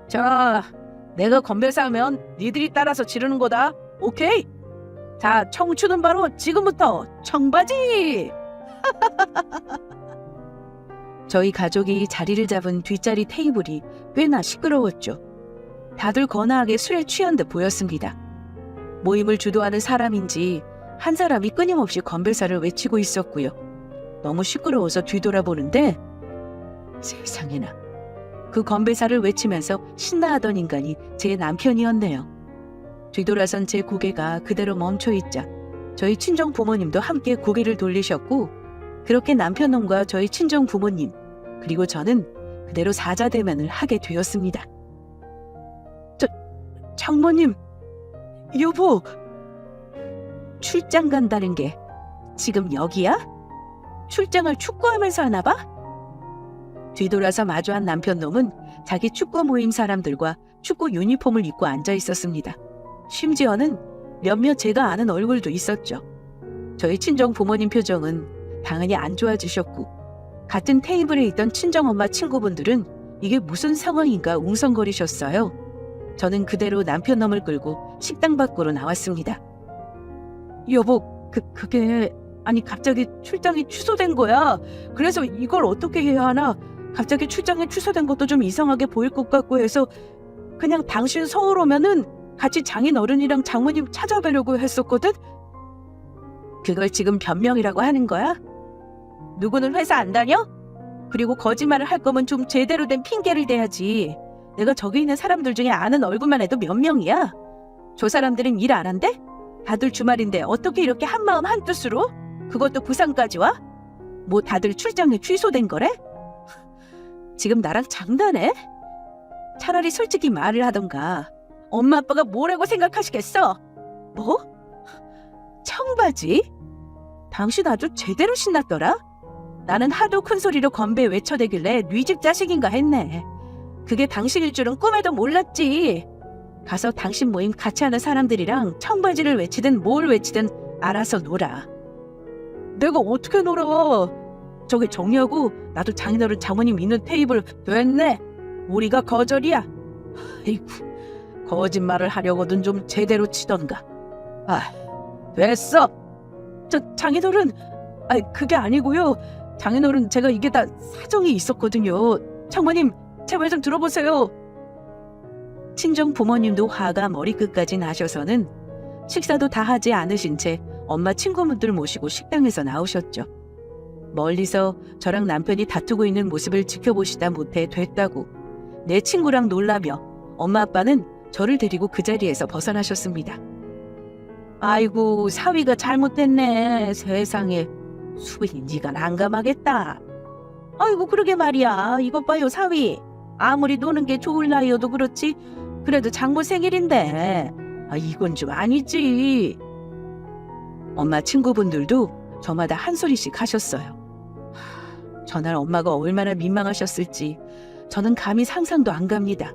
자, 내가 건배사 하면 니들이 따라서 지르는 거다. 오케이? 자, 청춘은 바로 지금부터 청바지! 저희 가족이 자리를 잡은 뒷자리 테이블이 꽤나 시끄러웠죠. 다들 거나하게 술에 취한 듯 보였습니다. 모임을 주도하는 사람인지 한 사람이 끊임없이 건배사를 외치고 있었고요. 너무 시끄러워서 뒤돌아보는데 세상에나 그 건배사를 외치면서 신나하던 인간이 제 남편이었네요. 뒤돌아선 제 고개가 그대로 멈춰있자 저희 친정 부모님도 함께 고개를 돌리셨고 그렇게 남편놈과 저희 친정 부모님 그리고 저는 그대로 사자대면을 하게 되었습니다. 장모님, 여보, 출장 간다는 게 지금 여기야? 출장을 축구하면서 하나 봐? 뒤돌아서 마주한 남편놈은 자기 축구 모임 사람들과 축구 유니폼을 입고 앉아 있었습니다. 심지어는 몇몇 제가 아는 얼굴도 있었죠. 저희 친정 부모님 표정은 당연히 안 좋아지셨고 같은 테이블에 있던 친정엄마 친구분들은 이게 무슨 상황인가 웅성거리셨어요. 저는 그대로 남편놈을 끌고 식당 밖으로 나왔습니다. 여보, 그게 아니 갑자기 출장이 취소된 거야. 그래서 이걸 어떻게 해야 하나? 갑자기 출장이 취소된 것도 좀 이상하게 보일 것 같고 해서 그냥 당신 서울 오면은 같이 장인 어른이랑 장모님 찾아뵈려고 했었거든? 그걸 지금 변명이라고 하는 거야? 누구는 회사 안 다녀? 그리고 거짓말을 할 거면 좀 제대로 된 핑계를 대야지. 내가 저기 있는 사람들 중에 아는 얼굴만 해도 몇 명이야? 저 사람들은 일 안 한대? 다들 주말인데 어떻게 이렇게 한마음 한뜻으로? 그것도 부산까지 와? 뭐 다들 출장이 취소된 거래? 지금 나랑 장난해? 차라리 솔직히 말을 하던가. 엄마 아빠가 뭐라고 생각하시겠어? 뭐? 청바지? 당신 아주 제대로 신났더라? 나는 하도 큰 소리로 건배 외쳐대길래 네 집 자식인가 했네. 그게 당신일 줄은 꿈에도 몰랐지. 가서 당신 모임 같이 하는 사람들이랑 청바지를 외치든 뭘 외치든 알아서 놀아. 내가 어떻게 놀아? 저기 정리하고 나도 장인어른 장모님 있는 테이블 됐네. 우리가 거절이야. 아이고, 거짓말을 하려거든 좀 제대로 치던가. 아, 됐어. 저 장인어른, 그게 아니고요. 장인어른 제가 이게 다 사정이 있었거든요. 장모님 제발 좀 들어보세요. 친정 부모님도 화가 머리끝까지 나셔서는 식사도 다 하지 않으신 채 엄마 친구분들 모시고 식당에서 나오셨죠. 멀리서 저랑 남편이 다투고 있는 모습을 지켜보시다 못해 됐다고 내 친구랑 놀라며 엄마 아빠는 저를 데리고 그 자리에서 벗어나셨습니다. 아이고, 사위가 잘못됐네. 세상에, 수빈이 네가 난감하겠다. 아이고, 그러게 말이야. 이것 봐요, 사위. 아무리 노는 게 좋을 나이여도 그렇지 그래도 장모 생일인데 이건 좀 아니지. 엄마 친구분들도 저마다 한 소리씩 하셨어요. 저날 엄마가 얼마나 민망하셨을지 저는 감히 상상도 안 갑니다.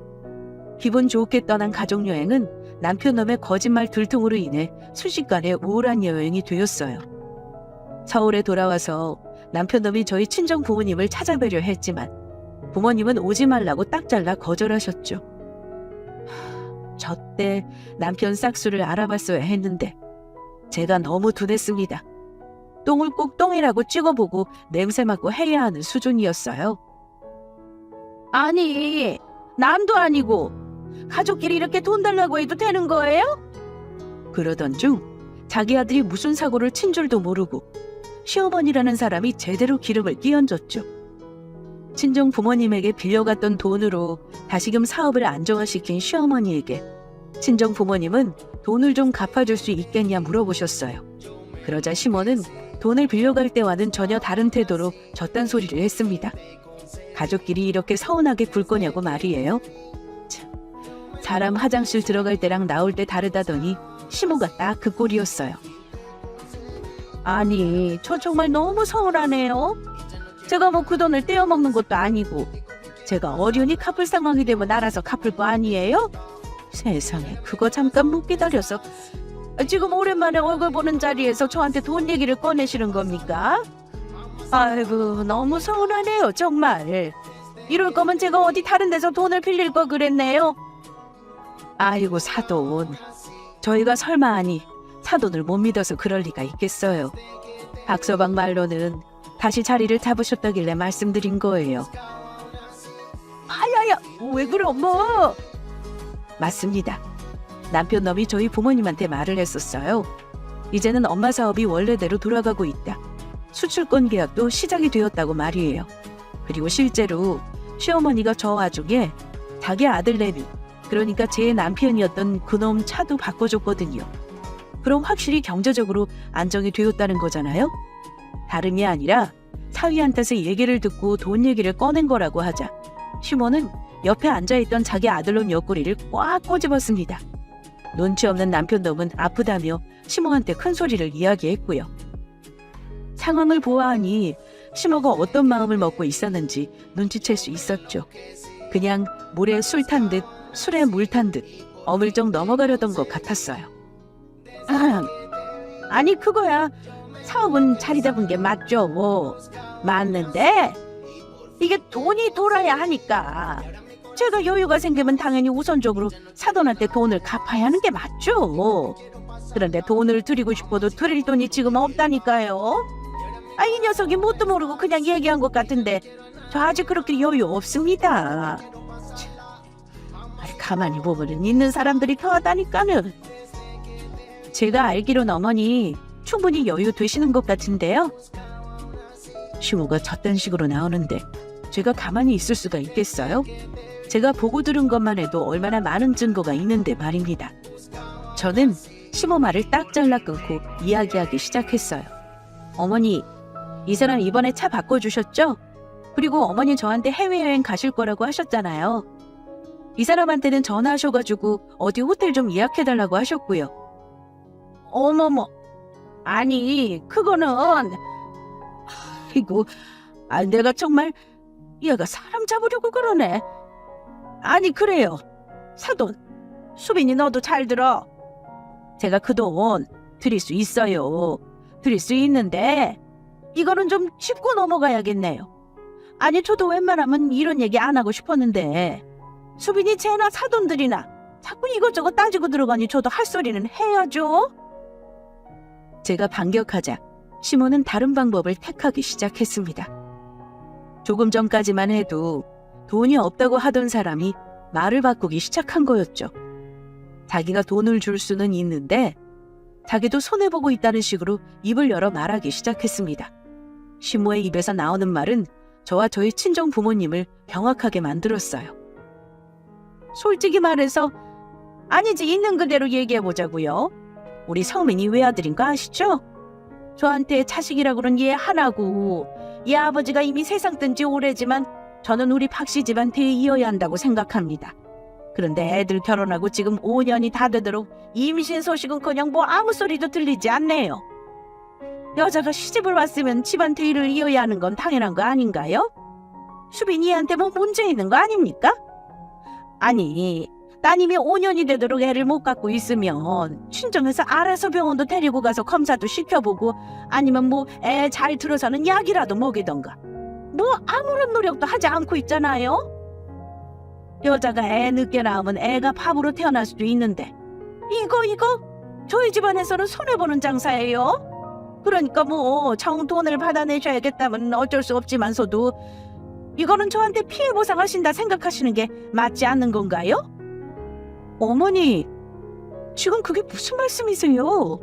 기분 좋게 떠난 가족여행은 남편놈의 거짓말 들통으로 인해 순식간에 우울한 여행이 되었어요. 서울에 돌아와서 남편놈이 저희 친정 부모님을 찾아뵈려 했지만 부모님은 오지 말라고 딱 잘라 거절하셨죠. 저 때 남편 싹수를 알아봤어야 했는데 제가 너무 둔했습니다. 똥을 꼭 똥이라고 찍어보고 냄새 맡고 해야 하는 수준이었어요. 아니, 남도 아니고 가족끼리 이렇게 돈 달라고 해도 되는 거예요? 그러던 중 자기 아들이 무슨 사고를 친 줄도 모르고 시어머니라는 사람이 제대로 기름을 끼얹었죠. 친정 부모님에게 빌려갔던 돈으로 다시금 사업을 안정화시킨 시어머니에게 친정 부모님은 돈을 좀 갚아줄 수 있겠냐 물어보셨어요. 그러자 시모는 돈을 빌려갈 때와는 전혀 다른 태도로 저딴 소리를 했습니다. 가족끼리 이렇게 서운하게 굴 거냐고 말이에요. 참, 사람 화장실 들어갈 때랑 나올 때 다르다더니 시모가 딱 그 꼴이었어요. 아니, 저 정말 너무 서운하네요. 제가 뭐 그 돈을 떼어먹는 것도 아니고 제가 어련히 갚을 상황이 되면 알아서 갚을 거 아니에요? 세상에, 그거 잠깐 못 기다려서 지금 오랜만에 얼굴 보는 자리에서 저한테 돈 얘기를 꺼내시는 겁니까? 아이고, 너무 서운하네요, 정말. 이럴 거면 제가 어디 다른 데서 돈을 빌릴 걸 그랬네요. 아이고, 사돈. 저희가 설마 아니 사돈을 못 믿어서 그럴 리가 있겠어요. 박서방 말로는 다시 자리를 잡으셨다길래 말씀드린 거예요. 아야야, 왜 그래, 엄마? 맞습니다. 남편 놈이 저희 부모님한테 말을 했었어요. 이제는 엄마 사업이 원래대로 돌아가고 있다. 수출권 계약도 시작이 되었다고 말이에요. 그리고 실제로 시어머니가 저 와중에 자기 아들내미, 그러니까 제 남편이었던 그놈 차도 바꿔줬거든요. 그럼 확실히 경제적으로 안정이 되었다는 거잖아요? 다름이 아니라 사위한테서 얘기를 듣고 돈 얘기를 꺼낸 거라고 하자 시모는 옆에 앉아있던 자기 아들놈 옆구리를 꽉 꼬집었습니다. 눈치 없는 남편놈은 아프다며 시모한테 큰 소리를 이야기했고요. 상황을 보아하니 시모가 어떤 마음을 먹고 있었는지 눈치챌 수 있었죠. 그냥 물에 술 탄 듯 술에 물 탄 듯 어물쩍 넘어가려던 것 같았어요. 아니, 그거야. 사업은 자리 잡은 게 맞죠. 맞는데 이게 돈이 돌아야 하니까 제가 여유가 생기면 당연히 우선적으로 사돈한테 돈을 갚아야 하는 게 맞죠. 그런데 돈을 드리고 싶어도 드릴 돈이 지금 없다니까요. 이 녀석이 뭣도 모르고 그냥 얘기한 것 같은데 저 아직 그렇게 여유 없습니다. 가만히 보면 있는 사람들이 더하다니까는. 제가 알기로는 어머니 충분히 여유 되시는 것 같은데요. 시모가 저딴 식으로 나오는데 제가 가만히 있을 수가 있겠어요? 제가 보고 들은 것만 해도 얼마나 많은 증거가 있는데 말입니다. 저는 시모 말을 딱 잘라 끊고 이야기하기 시작했어요. 어머니, 이 사람 이번에 차 바꿔주셨죠? 그리고 어머니 저한테 해외여행 가실 거라고 하셨잖아요. 이 사람한테는 전화하셔가지고 어디 호텔 좀 예약해달라고 하셨고요. 어머머, 아니 그거는 아이고, 내가 정말 얘가 사람 잡으려고 그러네. 아니 그래요, 사돈, 수빈이 너도 잘 들어. 제가 그 돈 드릴 수 있어요. 드릴 수 있는데 이거는 좀 짚고 넘어가야겠네요. 아니 저도 웬만하면 이런 얘기 안 하고 싶었는데 수빈이 쟤나 사돈들이나 자꾸 이것저것 따지고 들어가니 저도 할 소리는 해야죠. 제가 반격하자 시모는 다른 방법을 택하기 시작했습니다. 조금 전까지만 해도 돈이 없다고 하던 사람이 말을 바꾸기 시작한 거였죠. 자기가 돈을 줄 수는 있는데 자기도 손해보고 있다는 식으로 입을 열어 말하기 시작했습니다. 시모의 입에서 나오는 말은 저와 저희 친정 부모님을 경악하게 만들었어요. 솔직히 말해서 아니지, 있는 그대로 얘기해보자고요. 우리 성민이 외아들인 거 아시죠? 저한테 자식이라고는 얘 하나고 얘 아버지가 이미 세상 뜬 지 오래지만 저는 우리 박씨 집안 대에 이어야 한다고 생각합니다. 그런데 애들 결혼하고 지금 5년이 다 되도록 임신 소식은커녕 뭐 아무 소리도 들리지 않네요. 여자가 시집을 왔으면 집안 대의를 이어야 하는 건 당연한 거 아닌가요? 수빈이한테 뭐 문제 있는 거 아닙니까? 아니, 따님이 5년이 되도록 애를 못 갖고 있으면 친정에서 알아서 병원도 데리고 가서 검사도 시켜보고 아니면 뭐 애 잘 들어서는 약이라도 먹이던가. 뭐 아무런 노력도 하지 않고 있잖아요. 여자가 애 늦게 낳으면 애가 바보로 태어날 수도 있는데 이거 저희 집안에서는 손해보는 장사예요. 그러니까 뭐 정돈을 받아내셔야겠다면 어쩔 수 없지만서도 이거는 저한테 피해 보상하신다 생각하시는 게 맞지 않는 건가요? 어머니, 지금 그게 무슨 말씀이세요?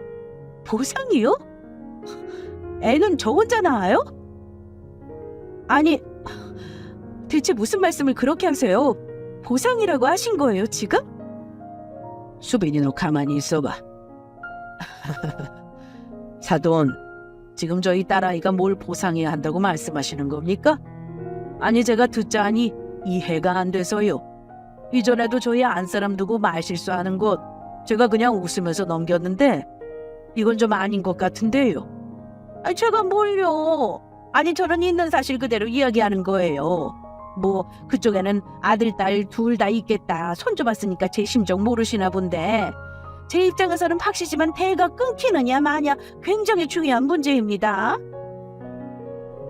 보상이요? 애는 저 혼자 낳아요? 아니, 대체 무슨 말씀을 그렇게 하세요? 보상이라고 하신 거예요, 지금? 수빈이 너 가만히 있어봐. 사돈, 지금 저희 딸아이가 뭘 보상해야 한다고 말씀하시는 겁니까? 아니 제가 듣자하니 이해가 안 돼서요. 이전에도 저희 안사람 두고 말실수하는 것 제가 그냥 웃으면서 넘겼는데 이건 좀 아닌 것 같은데요. 제가 뭘요? 아니 저는 있는 사실 그대로 이야기하는 거예요. 뭐 그쪽에는 아들, 딸 둘 다 있겠다. 손주 봤으니까 제 심정 모르시나 본데 제 입장에서는 박씨지만 대가 끊기느냐 마냐 굉장히 중요한 문제입니다.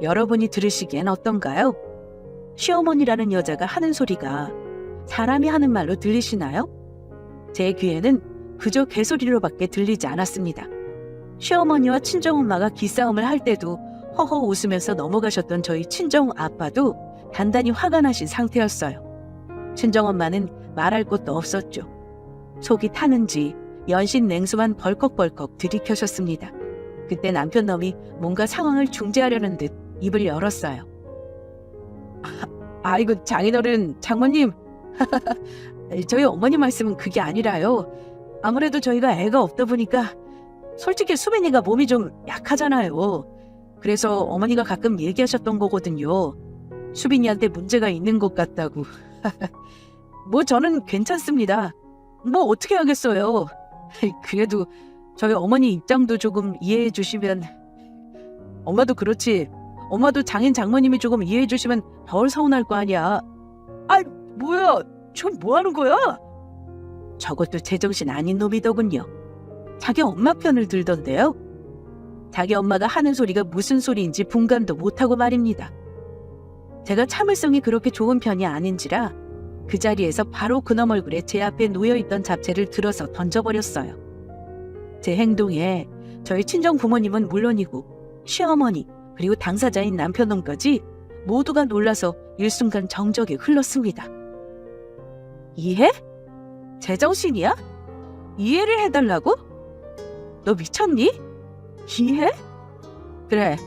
여러분이 들으시기엔 어떤가요? 시어머니라는 여자가 하는 소리가 사람이 하는 말로 들리시나요? 제 귀에는 그저 개소리로밖에 들리지 않았습니다. 시어머니와 친정엄마가 기싸움을 할 때도 허허 웃으면서 넘어가셨던 저희 친정아빠도 단단히 화가 나신 상태였어요. 친정엄마는 말할 것도 없었죠. 속이 타는지 연신 냉수만 벌컥벌컥 들이켜셨습니다. 그때 남편놈이 뭔가 상황을 중재하려는 듯 입을 열었어요. 아이고 장인어른, 장모님 저희 어머니 말씀은 그게 아니라요. 아무래도 저희가 애가 없다 보니까 솔직히 수빈이가 몸이 좀 약하잖아요. 그래서 어머니가 가끔 얘기하셨던 거거든요. 수빈이한테 문제가 있는 것 같다고. 뭐 저는 괜찮습니다. 뭐 어떻게 하겠어요. 그래도 저희 어머니 입장도 조금 이해해 주시면. 엄마도 그렇지. 엄마도 장인 장모님이 조금 이해해 주시면 덜 서운할 거 아니야. 아 뭐야, 저 뭐 하는 거야? 저것도 제정신 아닌 놈이더군요. 자기 엄마 편을 들던데요. 자기 엄마가 하는 소리가 무슨 소리인지 분간도 못하고 말입니다. 제가 참을성이 그렇게 좋은 편이 아닌지라 그 자리에서 바로 그놈 얼굴에 제 앞에 놓여있던 잡채를 들어서 던져버렸어요. 제 행동에 저희 친정 부모님은 물론이고 시어머니 그리고 당사자인 남편놈까지 모두가 놀라서 일순간 정적이 흘렀습니다. 이해? 제정신이야? 이해를 해달라고? 너 미쳤니? 이해? 그래.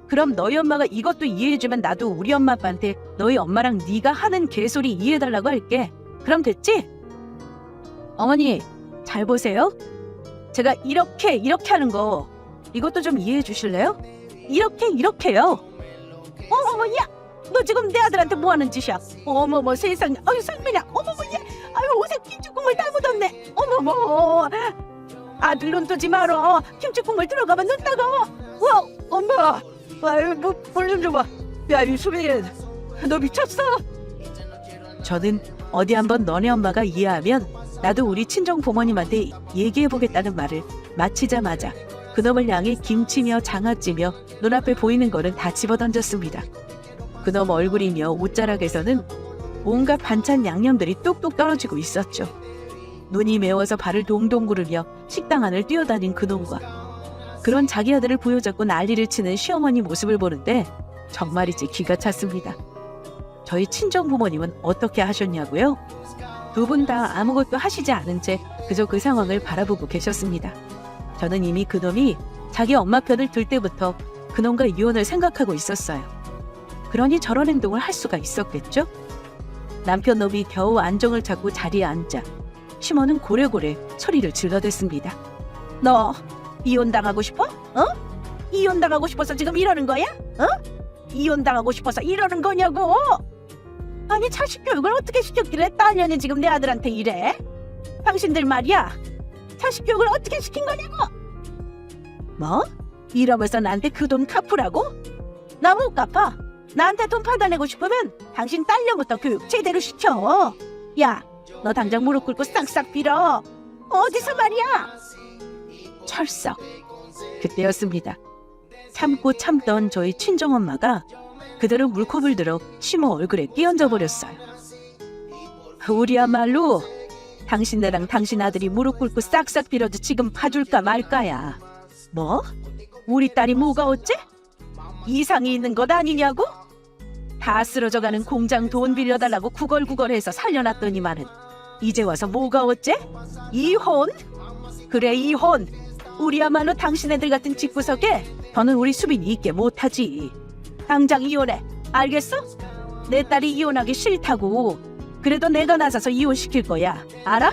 그럼 너희 엄마가 이것도 이해해주면 나도 우리 엄마 아빠한테 너희 엄마랑 네가 하는 개소리 이해해달라고 할게. 그럼 됐지? 어머니 잘 보세요. 제가 이렇게 하는 거 이것도 좀 이해해 주실래요? 이렇게요. 어머야, 너 지금 내 아들한테 뭐 하는 짓이야? 어머머 세상에. 아유 상민아, 어머머 얘, 아유 옷에 김치국물 다 묻었네. 어머머, 아들 눈 뜨지 말어. 김치국물 들어가면 눈 따가워. 와, 엄마, 아유 물 좀 줘봐. 야 이 수빈, 너 미쳤어? 저는 어디 한번 너네 엄마가 이해하면 나도 우리 친정 부모님한테 얘기해보겠다는 말을 마치자마자 그놈을 향해 김치며 장아찌며 눈앞에 보이는 거는 다 집어던졌습니다. 그놈 얼굴이며 옷자락에서는 온갖 반찬 양념들이 뚝뚝 떨어지고 있었죠. 눈이 매워서 발을 동동 구르며 식당 안을 뛰어다닌 그놈과 그런 자기 아들을 부여잡고 난리를 치는 시어머니 모습을 보는데 정말이지 기가 찼습니다. 저희 친정 부모님은 어떻게 하셨냐고요? 두 분 다 아무것도 하시지 않은 채 그저 그 상황을 바라보고 계셨습니다. 저는 이미 그놈이 자기 엄마 편을 들 때부터 그놈과 이혼을 생각하고 있었어요. 그러니 저런 행동을 할 수가 있었겠죠? 남편 놈이 겨우 안정을 찾고 자리에 앉자 시모는 고래고래 소리를 질러댔습니다. 너 이혼당하고 싶어? 어? 이혼당하고 싶어서 지금 이러는 거야? 어? 이혼당하고 싶어서 이러는 거냐고? 아니 자식 교육을 어떻게 시켰길래 딸년이 지금 내 아들한테 이래? 당신들 말이야, 자식 교육을 어떻게 시킨 거냐고? 뭐? 이러면서 나한테 그 돈 갚으라고? 나 못 갚아. 나한테 돈 받아내고 싶으면 당신 딸년부터 교육 제대로 시켜. 야, 너 당장 무릎 꿇고 싹싹 빌어. 어디서 말이야? 철썩. 그때였습니다. 참고 참던 저희 친정엄마가 그대로 물컵을 들어 시모 얼굴에 끼얹어 버렸어요. 우리야말로 당신네랑 당신 아들이 무릎 꿇고 싹싹 빌어도 지금 봐줄까 말까야. 뭐? 우리 딸이 뭐가 어째? 이상이 있는 것 아니냐고? 다 쓰러져가는 공장 돈 빌려달라고 구걸구걸해서 살려놨더니만은 이제 와서 뭐가 어째? 이혼? 그래 이혼. 우리야말로 당신네들 같은 집구석에 더는 우리 수빈이 있게 못하지. 당장 이혼해. 알겠어? 내 딸이 이혼하기 싫다고. 그래도 내가 나서서 이혼시킬 거야. 알아?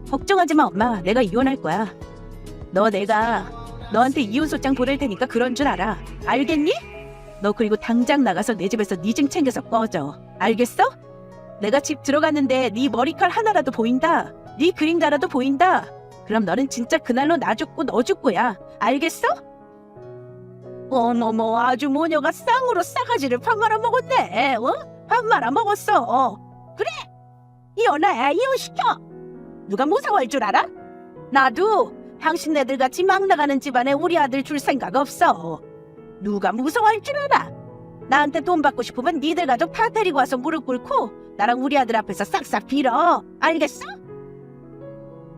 걱정하지 마 엄마. 내가 이혼할 거야. 내가 너한테 이혼소장 보낼 테니까 그런 줄 알아. 알겠니? 너 그리고 당장 나가서 내 집에서 네 짐 챙겨서 꺼져. 알겠어? 내가 집 들어갔는데 네 머리칼 하나라도 보인다. 네 그림자라도 보인다. 그럼 너는 진짜 그날로 나 죽고 너 죽고야. 알겠어? 어머머, 아주 모녀가 쌍으로 싸가지를 밥 말아 먹었네. 밥 말아 먹었어. 그래, 이혼해, 이혼시켜. 누가 무서워할 줄 알아? 나도 당신네들 같이 막 나가는 집안에 우리 아들 줄 생각 없어. 누가 무서워할 줄 알아? 나한테 돈 받고 싶으면 니들 가족 다 데리고 와서 무릎 꿇고 나랑 우리 아들 앞에서 싹싹 빌어. 알겠어?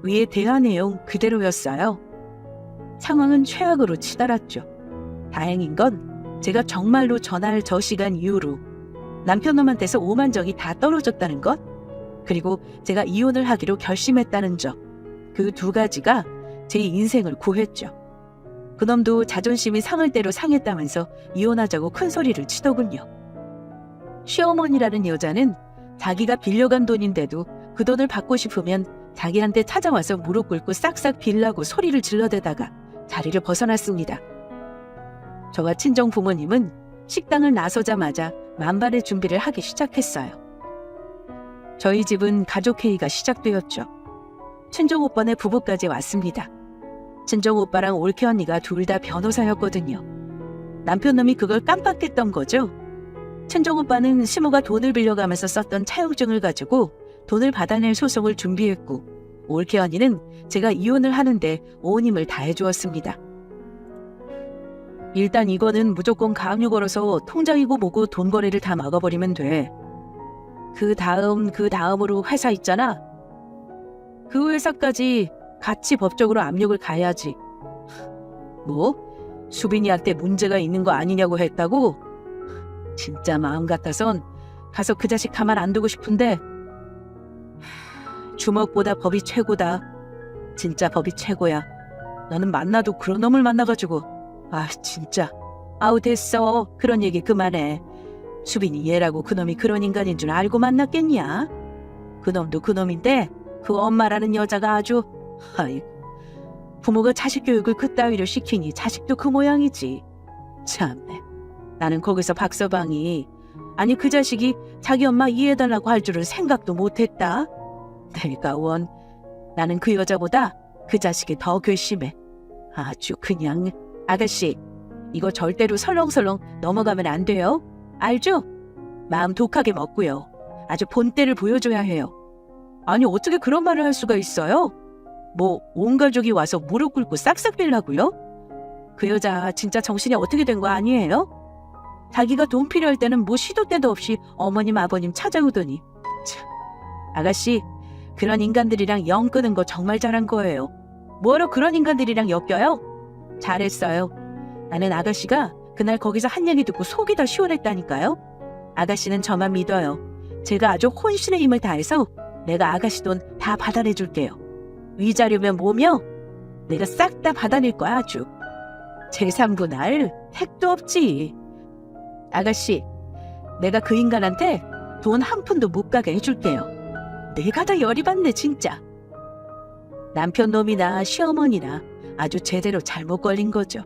위에 대화 내용 그대로였어요. 상황은 최악으로 치달았죠. 다행인 건 제가 정말로 전화를 저 시간 이후로 남편놈한테서 오만정이 다 떨어졌다는 것, 그리고 제가 이혼을 하기로 결심했다는 점, 그 두 가지가 제 인생을 구했죠. 그놈도 자존심이 상을 대로 상했다면서 이혼하자고 큰 소리를 치더군요. 시어머니라는 여자는 자기가 빌려간 돈인데도 그 돈을 받고 싶으면 자기한테 찾아와서 무릎 꿇고 싹싹 빌라고 소리를 질러대다가 자리를 벗어났습니다. 저와 친정 부모님은 식당을 나서자마자 만반의 준비를 하기 시작했어요. 저희 집은 가족회의가 시작되었죠. 친정 오빠네 부부까지 왔습니다. 친정 오빠랑 올케 언니가 둘 다 변호사였거든요. 남편놈이 그걸 깜빡했던 거죠. 친정 오빠는 시모가 돈을 빌려가면서 썼던 차용증을 가지고 돈을 받아낼 소송을 준비했고, 올케 언니는 제가 이혼을 하는데 온 힘을 다해주었습니다. 일단 이거는 무조건 가압류 걸어서 통장이고 뭐고 돈 거래를 다 막아버리면 돼. 그 다음으로 회사 있잖아. 그 회사까지 같이 법적으로 압력을 가야지. 뭐? 수빈이한테 문제가 있는 거 아니냐고 했다고? 진짜 마음 같아선 가서 그 자식 가만 안 두고 싶은데, 주먹보다 법이 최고다. 진짜 법이 최고야. 나는 만나도 그런 놈을 만나가지고, 진짜. 아우 됐어. 그런 얘기 그만해. 수빈이 얘라고 그놈이 그런 인간인 줄 알고 만났겠냐? 그놈도 그놈인데 그 엄마라는 여자가 아주, 아이고, 부모가 자식 교육을 그따위로 시키니 자식도 그 모양이지. 참네. 나는 거기서 박서방이, 아니 그 자식이 자기 엄마 이해해달라고 할 줄은 생각도 못했다. 내가 나는 그 여자보다 그 자식이 더 괘씸해. 아주 그냥. 아가씨, 이거 절대로 설렁설렁 넘어가면 안 돼요. 알죠? 마음 독하게 먹고요. 아주 본때를 보여줘야 해요. 아니 어떻게 그런 말을 할 수가 있어요? 뭐 온 가족이 와서 무릎 꿇고 싹싹 빌라고요? 그 여자 진짜 정신이 어떻게 된 거 아니에요? 자기가 돈 필요할 때는 뭐 시도 때도 없이 어머님 아버님 찾아오더니. 참, 아가씨, 그런 인간들이랑 영 끄는 거 정말 잘한 거예요. 뭐하러 그런 인간들이랑 엮여요? 잘했어요. 나는 아가씨가 그날 거기서 한 얘기 듣고 속이 더 시원했다니까요. 아가씨는 저만 믿어요. 제가 아주 혼신의 힘을 다해서 내가 아가씨 돈 다 받아내줄게요. 위자료면 뭐며? 내가 싹 다 받아낼 거야 아주. 제3분할 택도 없지. 아가씨, 내가 그 인간한테 돈 한 푼도 못 가게 해줄게요. 내가 다 열이 받네 진짜. 남편놈이나 시어머니나 아주 제대로 잘못 걸린 거죠.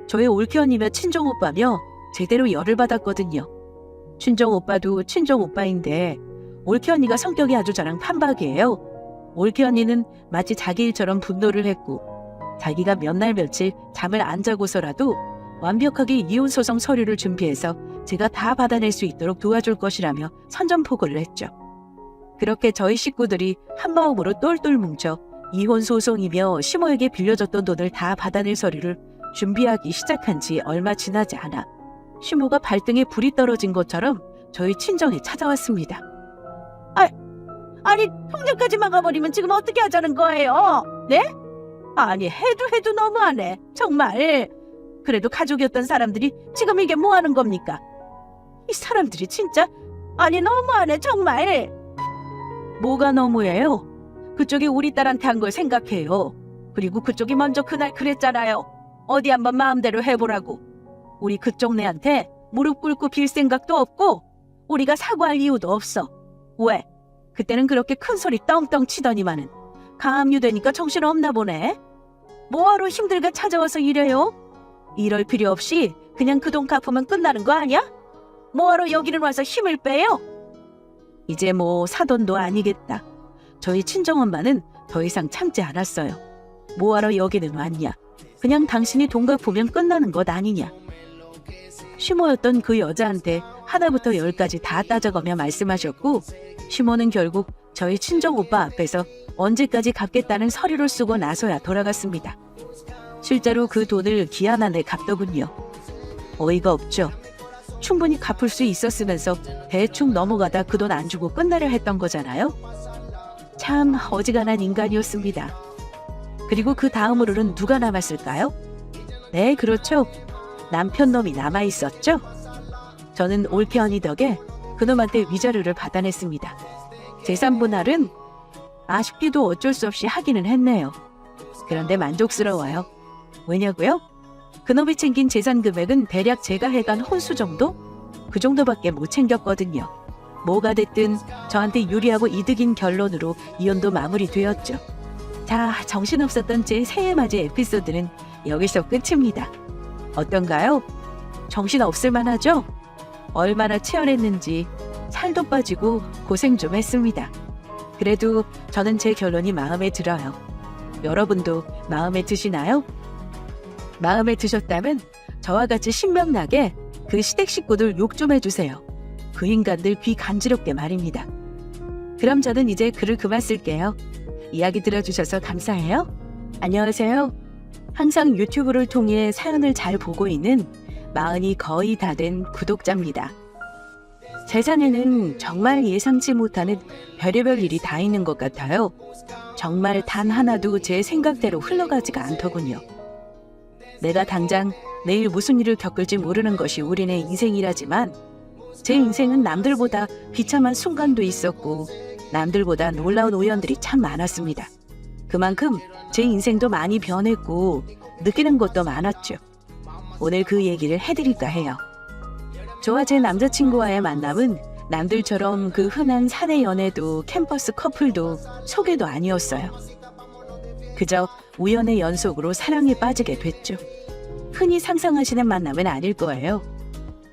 저의 올케 언니며 친정 오빠며 제대로 열을 받았거든요. 친정 오빠도 친정 오빠인데 올케 언니가 성격이 아주 저랑 판박이에요. 올케 언니는 마치 자기 일처럼 분노를 했고, 자기가 몇 날 며칠 잠을 안 자고서라도 완벽하게 이혼소송 서류를 준비해서 제가 다 받아낼 수 있도록 도와줄 것이라며 선전포고를 했죠. 그렇게 저희 식구들이 한마음으로 똘똘 뭉쳐 이혼소송이며 시모에게 빌려줬던 돈을 다 받아낼 서류를 준비하기 시작한 지 얼마 지나지 않아 시모가 발등에 불이 떨어진 것처럼 저희 친정에 찾아왔습니다. 아니 통장까지 막아버리면 지금 어떻게 하자는 거예요? 네? 아니 해도 너무하네. 정말. 그래도 가족이었던 사람들이 지금 이게 뭐 하는 겁니까? 이 사람들이 진짜, 아니 너무하네 정말. 뭐가 너무해요? 그쪽이 우리 딸한테 한 걸 생각해요. 그리고 그쪽이 먼저 그날 그랬잖아요. 어디 한번 마음대로 해보라고. 우리 그쪽 내한테 무릎 꿇고 빌 생각도 없고 우리가 사과할 이유도 없어. 왜? 그때는 그렇게 큰 소리 떵떵 치더니만은 가압류 되니까 정신 없나 보네. 뭐하러 힘들게 찾아와서 이래요? 이럴 필요 없이 그냥 그 돈 갚으면 끝나는 거 아니야? 뭐하러 여기는 와서 힘을 빼요? 이제 뭐 사돈도 아니겠다. 저희 친정엄마는 더 이상 참지 않았어요. 뭐하러 여기는 왔냐? 그냥 당신이 돈 갚으면 끝나는 것 아니냐? 시모였던 그 여자한테 하나부터 열까지 다 따져가며 말씀하셨고, 시모는 결국 저희 친정 오빠 앞에서 언제까지 갚겠다는 서류를 쓰고 나서야 돌아갔습니다. 실제로 그 돈을 기한 안에 갚더군요. 어이가 없죠. 충분히 갚을 수 있었으면서 대충 넘어가다 그 돈 안 주고 끝내려 했던 거잖아요. 참 어지간한 인간이었습니다. 그리고 그 다음으로는 누가 남았을까요? 네, 그렇죠. 남편 놈이 남아있었죠. 저는 올케 언니 덕에 그놈한테 위자료를 받아냈습니다. 재산 분할은 아쉽게도 어쩔 수 없이 하기는 했네요. 그런데 만족스러워요. 왜냐고요? 그놈이 챙긴 재산 금액은 대략 제가 해간 혼수 정도? 그 정도밖에 못 챙겼거든요. 뭐가 됐든 저한테 유리하고 이득인 결론으로 이혼도 마무리되었죠. 자, 정신없었던 제 새해맞이 에피소드는 여기서 끝입니다. 어떤가요? 정신없을 만하죠? 얼마나 치열했는지 살도 빠지고 고생 좀 했습니다. 그래도 저는 제 결론이 마음에 들어요. 여러분도 마음에 드시나요? 마음에 드셨다면 저와 같이 신명나게 그 시댁 식구들 욕 좀 해주세요. 그 인간들 귀 간지럽게 말입니다. 그럼 저는 이제 글을 그만 쓸게요. 이야기 들어주셔서 감사해요. 안녕하세요. 항상 유튜브를 통해 사연을 잘 보고 있는 40이 거의 다 된 구독자입니다. 세상에는 정말 예상치 못하는 별의별 일이 다 있는 것 같아요. 정말 단 하나도 제 생각대로 흘러가지가 않더군요. 내가 당장 내일 무슨 일을 겪을지 모르는 것이 우리네 인생이라지만 제 인생은 남들보다 비참한 순간도 있었고 남들보다 놀라운 우연들이 참 많았습니다. 그만큼 제 인생도 많이 변했고 느끼는 것도 많았죠. 오늘 그 얘기를 해드릴까 해요. 저와 제 남자친구와의 만남은 남들처럼 그 흔한 사내 연애도 캠퍼스 커플도 소개도 아니었어요. 그저 우연의 연속으로 사랑에 빠지게 됐죠. 흔히 상상하시는 만남은 아닐 거예요.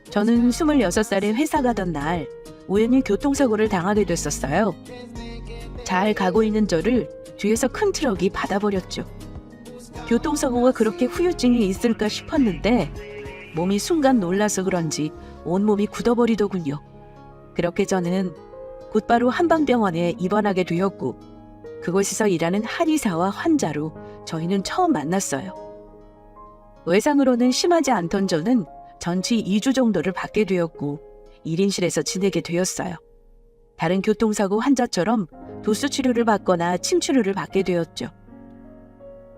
저는 26살에 회사 가던 날 우연히 교통사고를 당하게 됐었어요. 잘 가고 있는 저를 뒤에서 큰 트럭이 받아버렸죠. 교통사고가 그렇게 후유증이 있을까 싶었는데 몸이 순간 놀라서 그런지 온몸이 굳어버리더군요. 그렇게 저는 곧바로 한방병원에 입원하게 되었고 그곳에서 일하는 한의사와 환자로 저희는 처음 만났어요. 외상으로는 심하지 않던 저는 전치 2주 정도를 받게 되었고 1인실에서 지내게 되었어요. 다른 교통사고 환자처럼 도수 치료를 받거나 침 치료를 받게 되었죠.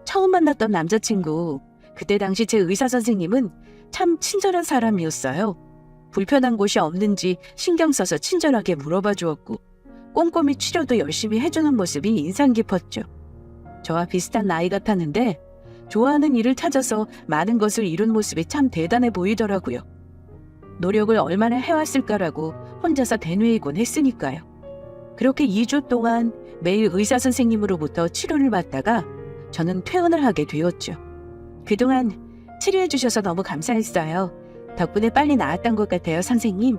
처음 만났던 남자친구, 그때 당시 제 의사 선생님은 참 친절한 사람이었어요. 불편한 곳이 없는지 신경 써서 친절하게 물어봐 주었고 꼼꼼히 치료도 열심히 해주는 모습이 인상 깊었죠. 저와 비슷한 나이 같았는데 좋아하는 일을 찾아서 많은 것을 이룬 모습이 참 대단해 보이더라고요. 노력을 얼마나 해왔을까라고 혼자서 되뇌이곤 했으니까요. 그렇게 2주 동안 매일 의사 선생님으로부터 치료를 받다가 저는 퇴원을 하게 되었죠. 그동안 치료해 주셔서 너무 감사했어요. 덕분에 빨리 나았던 것 같아요, 선생님.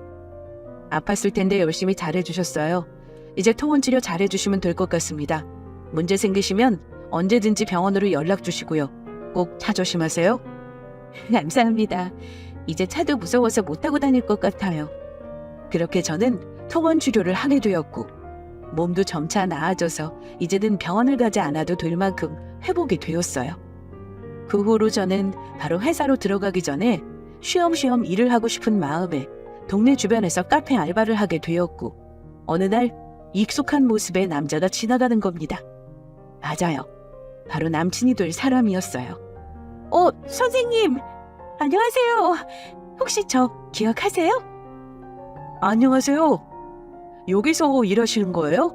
아팠을 텐데 열심히 잘해주셨어요. 이제 통원치료 잘해주시면 될 것 같습니다. 문제 생기시면 언제든지 병원으로 연락 주시고요. 꼭 차 조심하세요. 감사합니다. 이제 차도 무서워서 못 타고 다닐 것 같아요. 그렇게 저는 통원치료를 하게 되었고 몸도 점차 나아져서 이제는 병원을 가지 않아도 될 만큼 회복이 되었어요. 그 후로 저는 바로 회사로 들어가기 전에 쉬엄쉬엄 일을 하고 싶은 마음에 동네 주변에서 카페 알바를 하게 되었고 어느 날 익숙한 모습의 남자가 지나가는 겁니다. 맞아요. 바로 남친이 될 사람이었어요. 선생님! 안녕하세요. 혹시 저 기억하세요? 안녕하세요. 여기서 일하시는 거예요?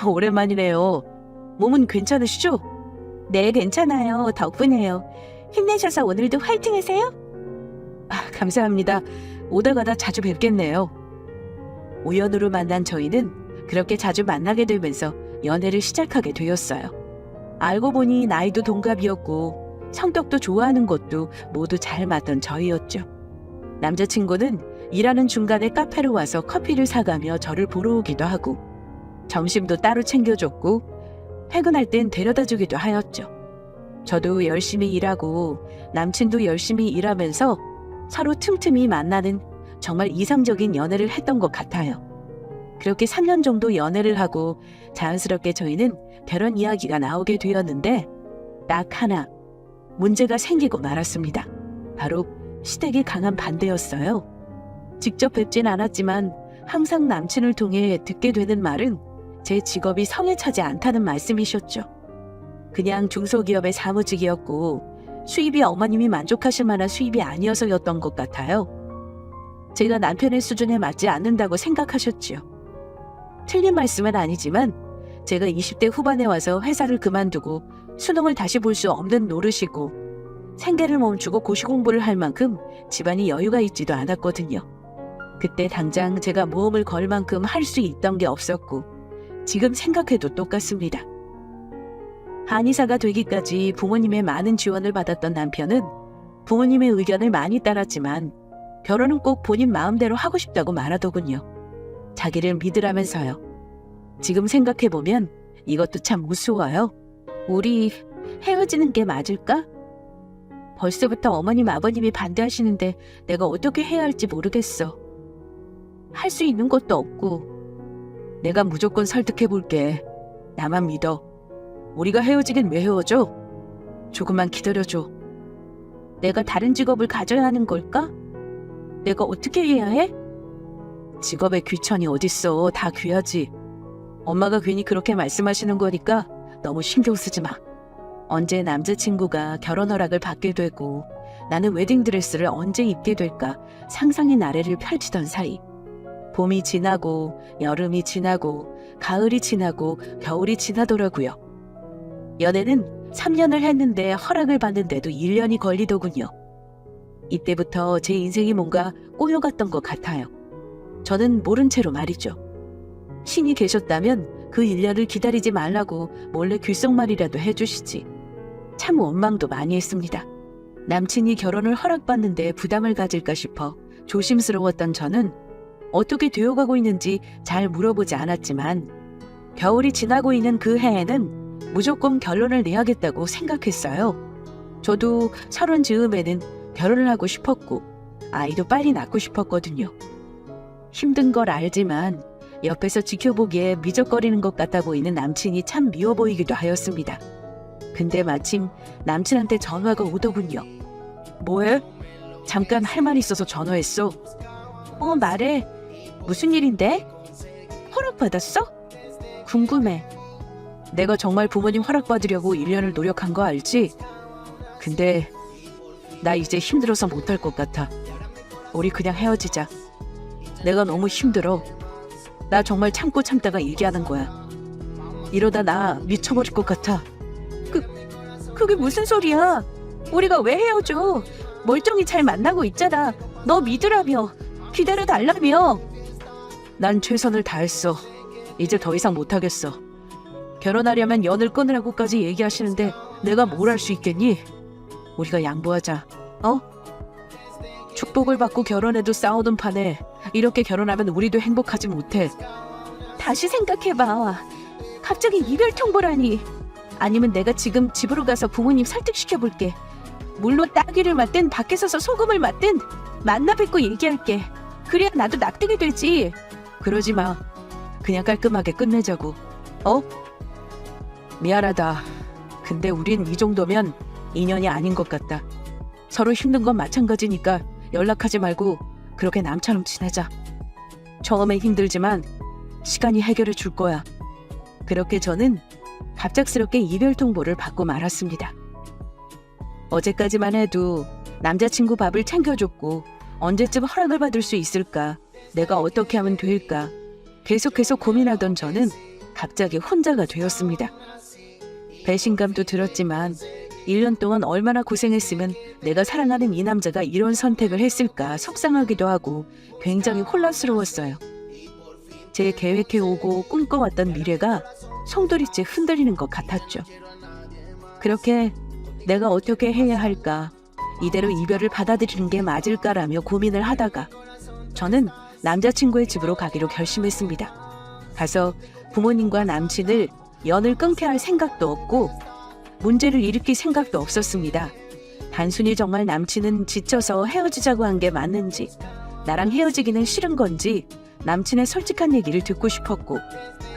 오랜만이네요. 몸은 괜찮으시죠? 네, 괜찮아요. 덕분에요. 힘내셔서 오늘도 화이팅 하세요. 감사합니다. 오다 가다 자주 뵙겠네요. 우연으로 만난 저희는 그렇게 자주 만나게 되면서 연애를 시작하게 되었어요. 알고 보니 나이도 동갑이었고 성격도 좋아하는 것도 모두 잘 맞던 저희였죠. 남자친구는 일하는 중간에 카페로 와서 커피를 사가며 저를 보러 오기도 하고 점심도 따로 챙겨줬고 퇴근할 땐 데려다주기도 하였죠. 저도 열심히 일하고 남친도 열심히 일하면서 서로 틈틈이 만나는 정말 이상적인 연애를 했던 것 같아요. 그렇게 3년 정도 연애를 하고 자연스럽게 저희는 결혼 이야기가 나오게 되었는데 딱 하나 문제가 생기고 말았습니다. 바로 시댁이 강한 반대였어요. 직접 뵙진 않았지만 항상 남친을 통해 듣게 되는 말은 제 직업이 성에 차지 않다는 말씀이셨죠. 그냥 중소기업의 사무직이었고 수입이 어머님이 만족하실 만한 수입이 아니어서였던 것 같아요. 제가 남편의 수준에 맞지 않는다고 생각하셨지요. 틀린 말씀은 아니지만 제가 20대 후반에 와서 회사를 그만두고 수능을 다시 볼 수 없는 노릇이고 생계를 멈추고 고시공부를 할 만큼 집안이 여유가 있지도 않았거든요. 그때 당장 제가 모험을 걸 만큼 할 수 있던 게 없었고 지금 생각해도 똑같습니다. 한의사가 되기까지 부모님의 많은 지원을 받았던 남편은 부모님의 의견을 많이 따랐지만 결혼은 꼭 본인 마음대로 하고 싶다고 말하더군요. 자기를 믿으라면서요. 지금 생각해보면 이것도 참 우스워요. 우리 헤어지는 게 맞을까? 벌써부터 어머님 아버님이 반대하시는데 내가 어떻게 해야 할지 모르겠어. 할 수 있는 것도 없고. 내가 무조건 설득해볼게. 나만 믿어. 우리가 헤어지긴 왜 헤어져? 조금만 기다려줘. 내가 다른 직업을 가져야 하는 걸까? 내가 어떻게 해야 해? 직업에 귀천이 어딨어. 다 귀하지. 엄마가 괜히 그렇게 말씀하시는 거니까 너무 신경 쓰지 마. 언제 남자친구가 결혼 허락을 받게 되고 나는 웨딩드레스를 언제 입게 될까 상상의 나래를 펼치던 사이 봄이 지나고 여름이 지나고 가을이 지나고 겨울이 지나더라고요. 연애는 3년을 했는데 허락을 받는데도 1년이 걸리더군요. 이때부터 제 인생이 뭔가 꼬여갔던 것 같아요. 저는 모른 채로 말이죠. 신이 계셨다면 그 1년을 기다리지 말라고 몰래 귓속말이라도 해주시지. 참 원망도 많이 했습니다. 남친이 결혼을 허락받는데 부담을 가질까 싶어 조심스러웠던 저는 어떻게 되어가고 있는지 잘 물어보지 않았지만 겨울이 지나고 있는 그 해에는 무조건 결론을 내야겠다고 생각했어요. 저도 30 즈음에는 결혼을 하고 싶었고 아이도 빨리 낳고 싶었거든요. 힘든 걸 알지만 옆에서 지켜보기에 미적거리는 것 같아 보이는 남친이 참 미워 보이기도 하였습니다. 근데 마침 남친한테 전화가 오더군요. 뭐해? 잠깐 할 말 있어서 전화했어. 말해. 무슨 일인데? 허락받았어? 궁금해. 내가 정말 부모님 허락받으려고 1년을 노력한 거 알지? 근데 나 이제 힘들어서 못할 것 같아. 우리 그냥 헤어지자. 내가 너무 힘들어. 나 정말 참고 참다가 얘기하는 거야. 이러다 나 미쳐버릴 것 같아. 그게 무슨 소리야? 우리가 왜 헤어져? 멀쩡히 잘 만나고 있잖아. 너 믿으라며. 기다려달라며. 난 최선을 다했어. 이제 더 이상 못하겠어. 결혼하려면 연을 끊으라고까지 얘기하시는데 내가 뭘 할 수 있겠니? 우리가 양보하자. 축복을 받고 결혼해도 싸우던 판에 이렇게 결혼하면 우리도 행복하지 못해. 다시 생각해봐. 갑자기 이별 통보라니. 아니면 내가 지금 집으로 가서 부모님 설득시켜볼게. 물론 따귀를 맞든 밖에 서서 소금을 맞든 만나 뵙고 얘기할게. 그래야 나도 납득이 되지. 그러지 마. 그냥 깔끔하게 끝내자고. 미안하다. 근데 우린 이 정도면 인연이 아닌 것 같다. 서로 힘든 건 마찬가지니까 연락하지 말고 그렇게 남처럼 지내자. 처음엔 힘들지만 시간이 해결해 줄 거야. 그렇게 저는 갑작스럽게 이별 통보를 받고 말았습니다. 어제까지만 해도 남자친구 밥을 챙겨줬고 언제쯤 허락을 받을 수 있을까, 내가 어떻게 하면 될까 계속해서 고민하던 저는 갑자기 혼자가 되었습니다. 배신감도 들었지만 1년 동안 얼마나 고생했으면 내가 사랑하는 이 남자가 이런 선택을 했을까 속상하기도 하고 굉장히 혼란스러웠어요. 제 계획해오고 꿈꿔왔던 미래가 송두리째 흔들리는 것 같았죠. 그렇게 내가 어떻게 해야 할까, 이대로 이별을 받아들이는 게 맞을까라며 고민을 하다가 저는 남자친구의 집으로 가기로 결심했습니다. 가서 부모님과 남친을 연을 끊게 할 생각도 없고 문제를 일으킬 생각도 없었습니다. 단순히 정말 남친은 지쳐서 헤어지자고 한 게 맞는지, 나랑 헤어지기는 싫은 건지 남친의 솔직한 얘기를 듣고 싶었고,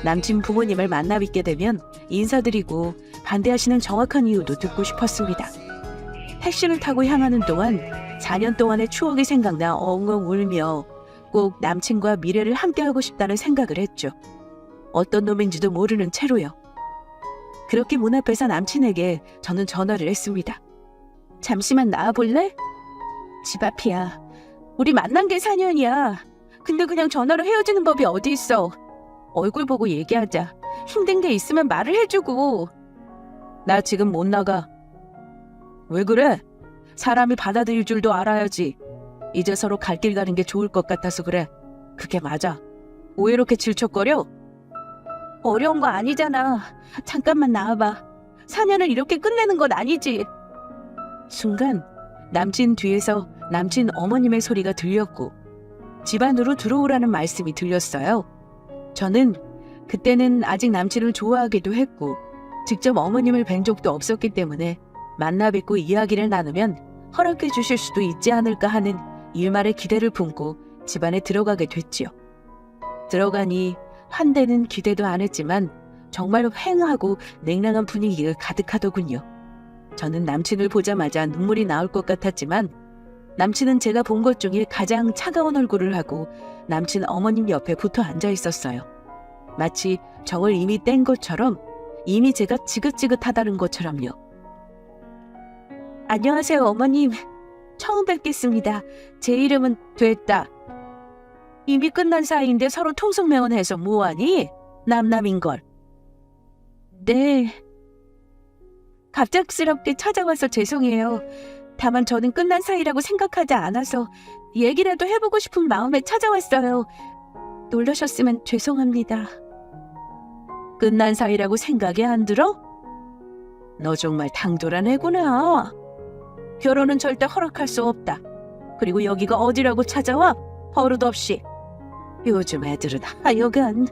남친 부모님을 만나 뵙게 되면 인사드리고 반대하시는 정확한 이유도 듣고 싶었습니다. 택시를 타고 향하는 동안 4년 동안의 추억이 생각나 엉엉 울며 꼭 남친과 미래를 함께하고 싶다는 생각을 했죠. 어떤 놈인지도 모르는 채로요. 그렇게 문 앞에서 남친에게 저는 전화를 했습니다. 잠시만 나와볼래? 집 앞이야. 우리 만난 게 4년이야. 근데 그냥 전화로 헤어지는 법이 어디 있어. 얼굴 보고 얘기하자. 힘든 게 있으면 말을 해주고. 나 지금 못 나가. 왜 그래? 사람이 받아들일 줄도 알아야지. 이제 서로 갈 길 가는 게 좋을 것 같아서 그래. 그게 맞아. 왜 이렇게 질척거려? 어려운 거 아니잖아. 잠깐만 나와봐. 4년을 이렇게 끝내는 건 아니지. 순간 남친 뒤에서 남친 어머님의 소리가 들렸고 집 안으로 들어오라는 말씀이 들렸어요. 저는 그때는 아직 남친을 좋아하기도 했고 직접 어머님을 뵌 적도 없었기 때문에 만나 뵙고 이야기를 나누면 허락해 주실 수도 있지 않을까 하는 일말의 기대를 품고 집 안에 들어가게 됐지요. 들어가니 한때는 기대도 안 했지만 정말 휑하고 냉랭한 분위기가 가득하더군요. 저는 남친을 보자마자 눈물이 나올 것 같았지만 남친은 제가 본 것 중에 가장 차가운 얼굴을 하고 남친 어머님 옆에 붙어 앉아 있었어요. 마치 정을 이미 뗀 것처럼, 이미 제가 지긋지긋하다는 것처럼요. 안녕하세요 어머님. 처음 뵙겠습니다. 제 이름은 됐다. 이미 끝난 사이인데 서로 통성명언해서 뭐하니? 남남인걸. 네. 갑작스럽게 찾아와서 죄송해요. 다만 저는 끝난 사이라고 생각하지 않아서 얘기라도 해보고 싶은 마음에 찾아왔어요. 놀라셨으면 죄송합니다. 끝난 사이라고 생각이 안 들어? 너 정말 당돌한 애구나. 결혼은 절대 허락할 수 없다. 그리고 여기가 어디라고 찾아와? 버릇없이. 요즘 애들은 하여간.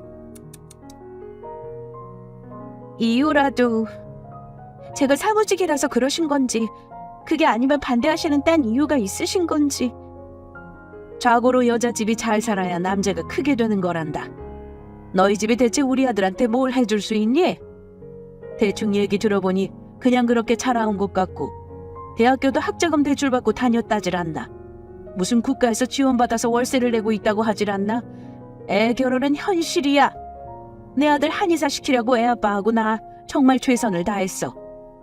이유라도 제가 사무직이라서 그러신 건지, 그게 아니면 반대하시는 딴 이유가 있으신 건지. 좌고로 여자 집이 잘 살아야 남자가 크게 되는 거란다. 너희 집이 대체 우리 아들한테 뭘 해줄 수 있니? 대충 얘기 들어보니 그냥 그렇게 자라온 것 같고 대학교도 학자금 대출받고 다녔다질 않나. 무슨 국가에서 지원받아서 월세를 내고 있다고 하질 않나. 애 결혼은 현실이야. 내 아들 한의사 시키려고 애 아빠하고 나 정말 최선을 다했어.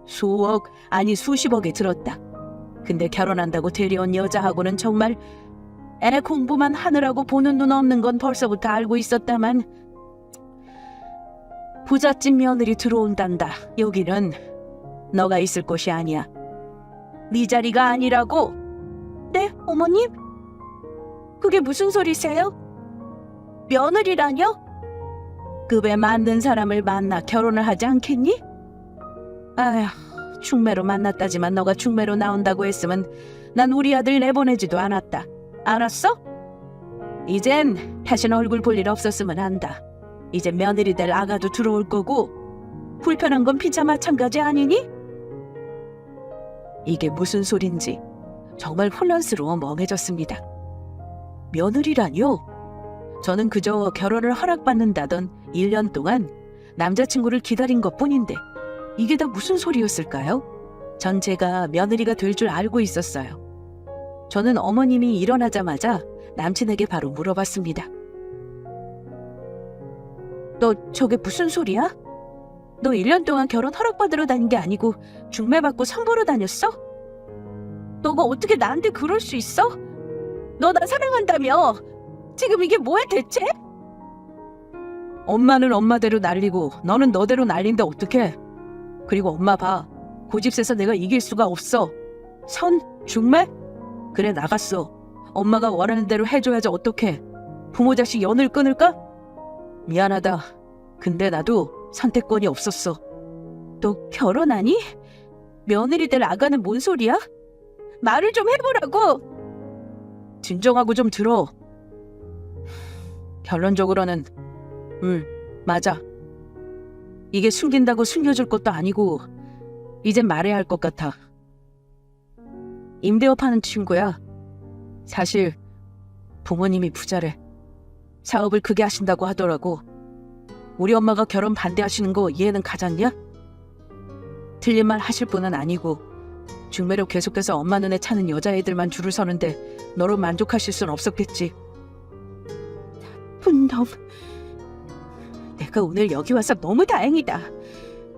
수억 아니 수십억에 들었다. 근데 결혼한다고 데려온 여자하고는 정말 애 공부만 하느라고 보는 눈 없는 건 벌써부터 알고 있었다만 부잣집 며느리 들어온단다. 여기는 너가 있을 곳이 아니야. 네 자리가 아니라고. 네, 어머님? 그게 무슨 소리세요? 며느리라뇨? 급에 만든 사람을 만나 결혼을 하지 않겠니? 아휴, 중매로 만났다지만 너가 중매로 나온다고 했으면 난 우리 아들 내보내지도 않았다. 알았어? 이젠 다신 얼굴 볼 일 없었으면 한다. 이제 며느리 될 아가도 들어올 거고 불편한 건 피차 마찬가지 아니니? 이게 무슨 소린지 정말 혼란스러워 멍해졌습니다. 며느리라뇨? 저는 그저 결혼을 허락받는다던 1년 동안 남자친구를 기다린 것뿐인데 이게 다 무슨 소리였을까요? 전 제가 며느리가 될 줄 알고 있었어요. 저는 어머님이 일어나자마자 남친에게 바로 물어봤습니다. 너 저게 무슨 소리야? 너 1년 동안 결혼 허락받으러 다닌 게 아니고 중매받고 선보러 다녔어? 너가 어떻게 나한테 그럴 수 있어? 너 나 사랑한다며. 지금 이게 뭐야 대체? 엄마는 엄마대로 날리고 너는 너대로 날린데 어떡해. 그리고 엄마 봐. 고집세서 내가 이길 수가 없어. 선? 중매? 그래 나갔어. 엄마가 원하는 대로 해줘야지 어떡해. 부모 자식 연을 끊을까? 미안하다. 근데 나도 선택권이 없었어. 너 결혼하니? 며느리 될 아가는 뭔 소리야? 말을 좀 해보라고. 진정하고 좀 들어. 결론적으로는 맞아. 이게 숨긴다고 숨겨줄 것도 아니고 이젠 말해야 할 것 같아. 임대업 하는 친구야. 사실 부모님이 부자래. 사업을 크게 하신다고 하더라고. 우리 엄마가 결혼 반대하시는 거 이해는 가잖냐? 틀린 말 하실 분은 아니고 중매로 계속해서 엄마 눈에 차는 여자애들만 줄을 서는데 너로 만족하실 순 없었겠지. 분놈. 내가 오늘 여기 와서 너무 다행이다.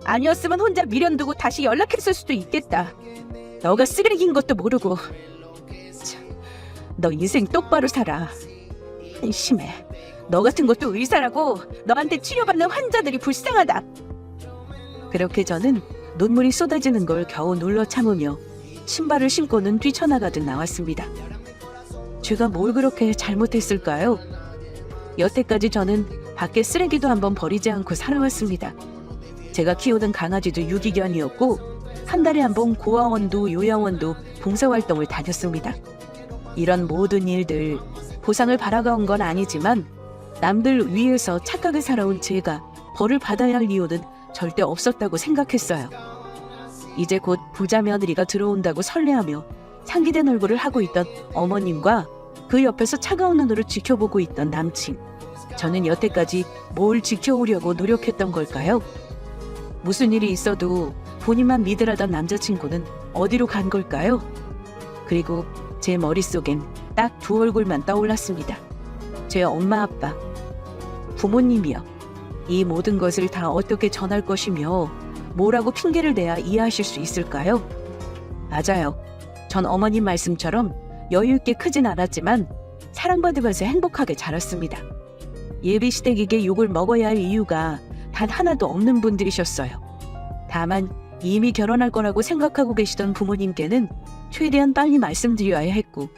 아니었으면 혼자 미련 두고 다시 연락했을 수도 있겠다. 너가 쓰레기인 것도 모르고. 참, 너 인생 똑바로 살아. 심해. 너 같은 것도 의사라고. 너한테 치료받는 환자들이 불쌍하다. 그렇게 저는 눈물이 쏟아지는 걸 겨우 눌러 참으며 신발을 신고는 뛰쳐나가듯 나왔습니다. 제가 뭘 그렇게 잘못했을까요? 여태까지 저는 밖에 쓰레기도 한번 버리지 않고 살아왔습니다. 제가 키우는 강아지도 유기견이었고 한 달에 한 번 고아원도 요양원도 봉사활동을 다녔습니다. 이런 모든 일들 보상을 바라가온 건 아니지만 남들 위해서 착하게 살아온 제가 벌을 받아야 할 이유는 절대 없었다고 생각했어요. 이제 곧 부자 며느리가 들어온다고 설레하며 상기된 얼굴을 하고 있던 어머님과 그 옆에서 차가운 눈으로 지켜보고 있던 남친. 저는 여태까지 뭘 지켜오려고 노력했던 걸까요? 무슨 일이 있어도 본인만 믿으라던 남자친구는 어디로 간 걸까요? 그리고 제 머릿속엔 딱 두 얼굴만 떠올랐습니다. 제 엄마 아빠, 부모님이요. 이 모든 것을 다 어떻게 전할 것이며 뭐라고 핑계를 대야 이해하실 수 있을까요? 맞아요. 전 어머님 말씀처럼 여유 있게 크진 않았지만 사랑받으면서 행복하게 자랐습니다. 예비시댁에게 욕을 먹어야 할 이유가 단 하나도 없는 분들이셨어요. 다만 이미 결혼할 거라고 생각하고 계시던 부모님께는 최대한 빨리 말씀드려야 했고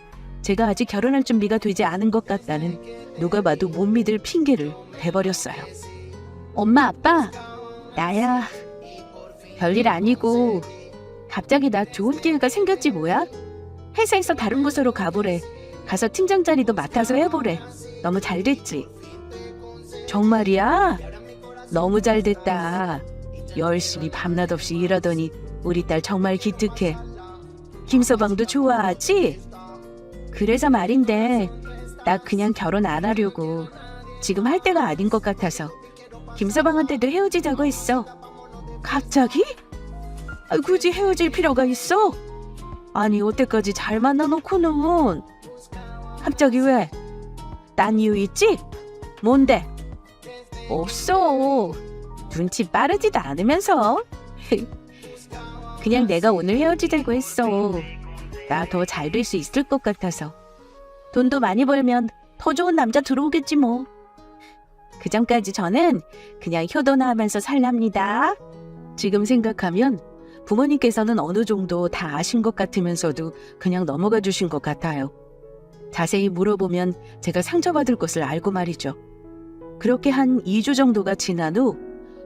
제가 아직 결혼할 준비가 되지 않은 것 같다는 누가 봐도 못 믿을 핑계를 대버렸어요. 엄마 아빠, 나야. 별일 아니고 갑자기 나 좋은 기회가 생겼지 뭐야? 회사에서 다른 부서로 가보래. 가서 팀장 자리도 맡아서 해보래. 너무 잘 됐지? 정말이야? 너무 잘 됐다. 열심히 밤낮 없이 일하더니 우리 딸 정말 기특해. 김서방도 좋아하지? 그래서 말인데 나 그냥 결혼 안 하려고. 지금 할 때가 아닌 것 같아서. 김서방한테도 헤어지자고 했어. 갑자기? 굳이 헤어질 필요가 있어? 아니 여태까지 잘 만나놓고는 갑자기 왜? 딴 이유 있지? 뭔데? 없어. 눈치 빠르지도 않으면서. 그냥 내가 오늘 헤어지자고 했어. 나 더 잘 될 수 있을 것 같아서. 돈도 많이 벌면 더 좋은 남자 들어오겠지 뭐. 그 전까지 저는 그냥 효도나 하면서 살랍니다. 지금 생각하면 부모님께서는 어느 정도 다 아신 것 같으면서도 그냥 넘어가 주신 것 같아요. 자세히 물어보면 제가 상처받을 것을 알고 말이죠. 그렇게 한 2주 정도가 지난 후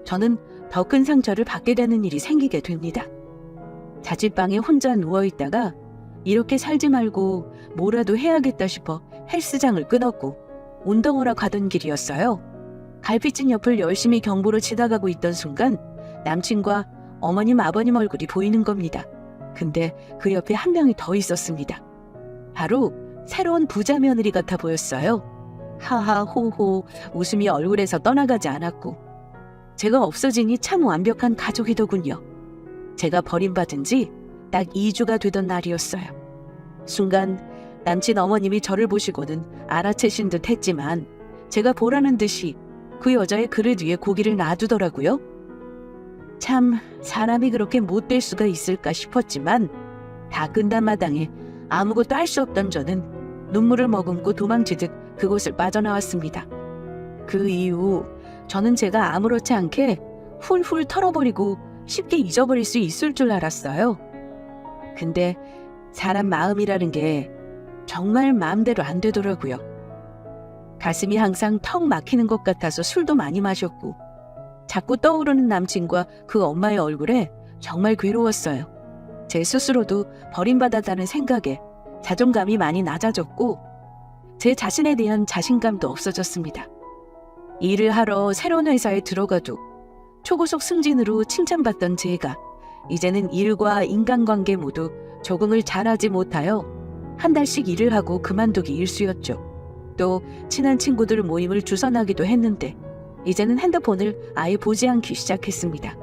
저는 더 큰 상처를 받게 되는 일이 생기게 됩니다. 자취방에 혼자 누워있다가 이렇게 살지 말고 뭐라도 해야겠다 싶어 헬스장을 끊었고 운동하러 가던 길이었어요. 갈비찜 옆을 열심히 경보로 지나가고 있던 순간 남친과 어머님 아버님 얼굴이 보이는 겁니다. 근데 그 옆에 한 명이 더 있었습니다. 바로 새로운 부자 며느리 같아 보였어요. 하하호호 웃음이 얼굴에서 떠나가지 않았고 제가 없어지니 참 완벽한 가족이더군요. 제가 버림받은 지 딱 2주가 되던 날이었어요. 순간 남친 어머님이 저를 보시고는 알아채신 듯 했지만 제가 보라는 듯이 그 여자의 그릇 위에 고기를 놔두더라고요. 참 사람이 그렇게 못될 수가 있을까 싶었지만 다 끝난 마당에 아무것도 할 수 없던 저는 눈물을 머금고 도망치듯 그곳을 빠져나왔습니다. 그 이후 저는 제가 아무렇지 않게 훌훌 털어버리고 쉽게 잊어버릴 수 있을 줄 알았어요. 근데 사람 마음이라는 게 정말 마음대로 안 되더라고요. 가슴이 항상 턱 막히는 것 같아서 술도 많이 마셨고 자꾸 떠오르는 남친과 그 엄마의 얼굴에 정말 괴로웠어요. 제 스스로도 버림받았다는 생각에 자존감이 많이 낮아졌고 제 자신에 대한 자신감도 없어졌습니다. 일을 하러 새로운 회사에 들어가도 초고속 승진으로 칭찬받던 제가 이제는 일과 인간관계 모두 적응을 잘하지 못하여 한 달씩 일을 하고 그만두기 일쑤였죠. 또 친한 친구들 모임을 주선하기도 했는데 이제는 핸드폰을 아예 보지 않기 시작했습니다.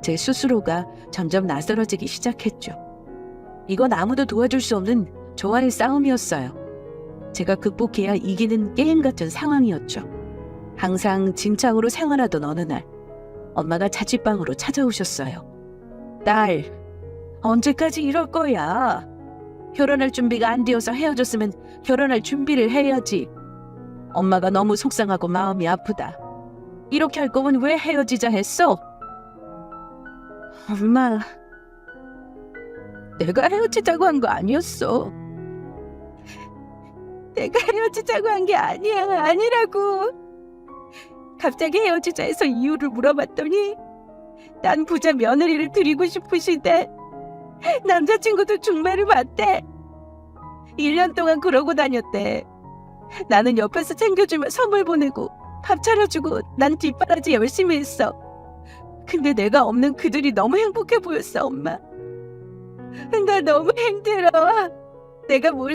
제 스스로가 점점 낯설어지기 시작했죠. 이건 아무도 도와줄 수 없는 저와의 싸움이었어요. 제가 극복해야 이기는 게임 같은 상황이었죠. 항상 진창으로 생활하던 어느 날 엄마가 자취방으로 찾아오셨어요. 딸, 언제까지 이럴 거야? 결혼할 준비가 안 되어서 헤어졌으면 결혼할 준비를 해야지. 엄마가 너무 속상하고 마음이 아프다. 이렇게 할 거면 왜 헤어지자 했어? 엄마, 내가 헤어지자고 한 거 아니었어. 내가 헤어지자고 한 게 아니라고. 갑자기 헤어지자 해서 이유를 물어봤더니 난 부자 며느리를 드리고 싶으시대. 남자친구도 중매를 받대. 1년 동안 그러고 다녔대. 나는 옆에서 챙겨주며 선물 보내고 밥 차려주고 난 뒷바라지 열심히 했어. 근데 내가 없는 그들이 너무 행복해 보였어, 엄마. 나 너무 힘들어. 내가 뭘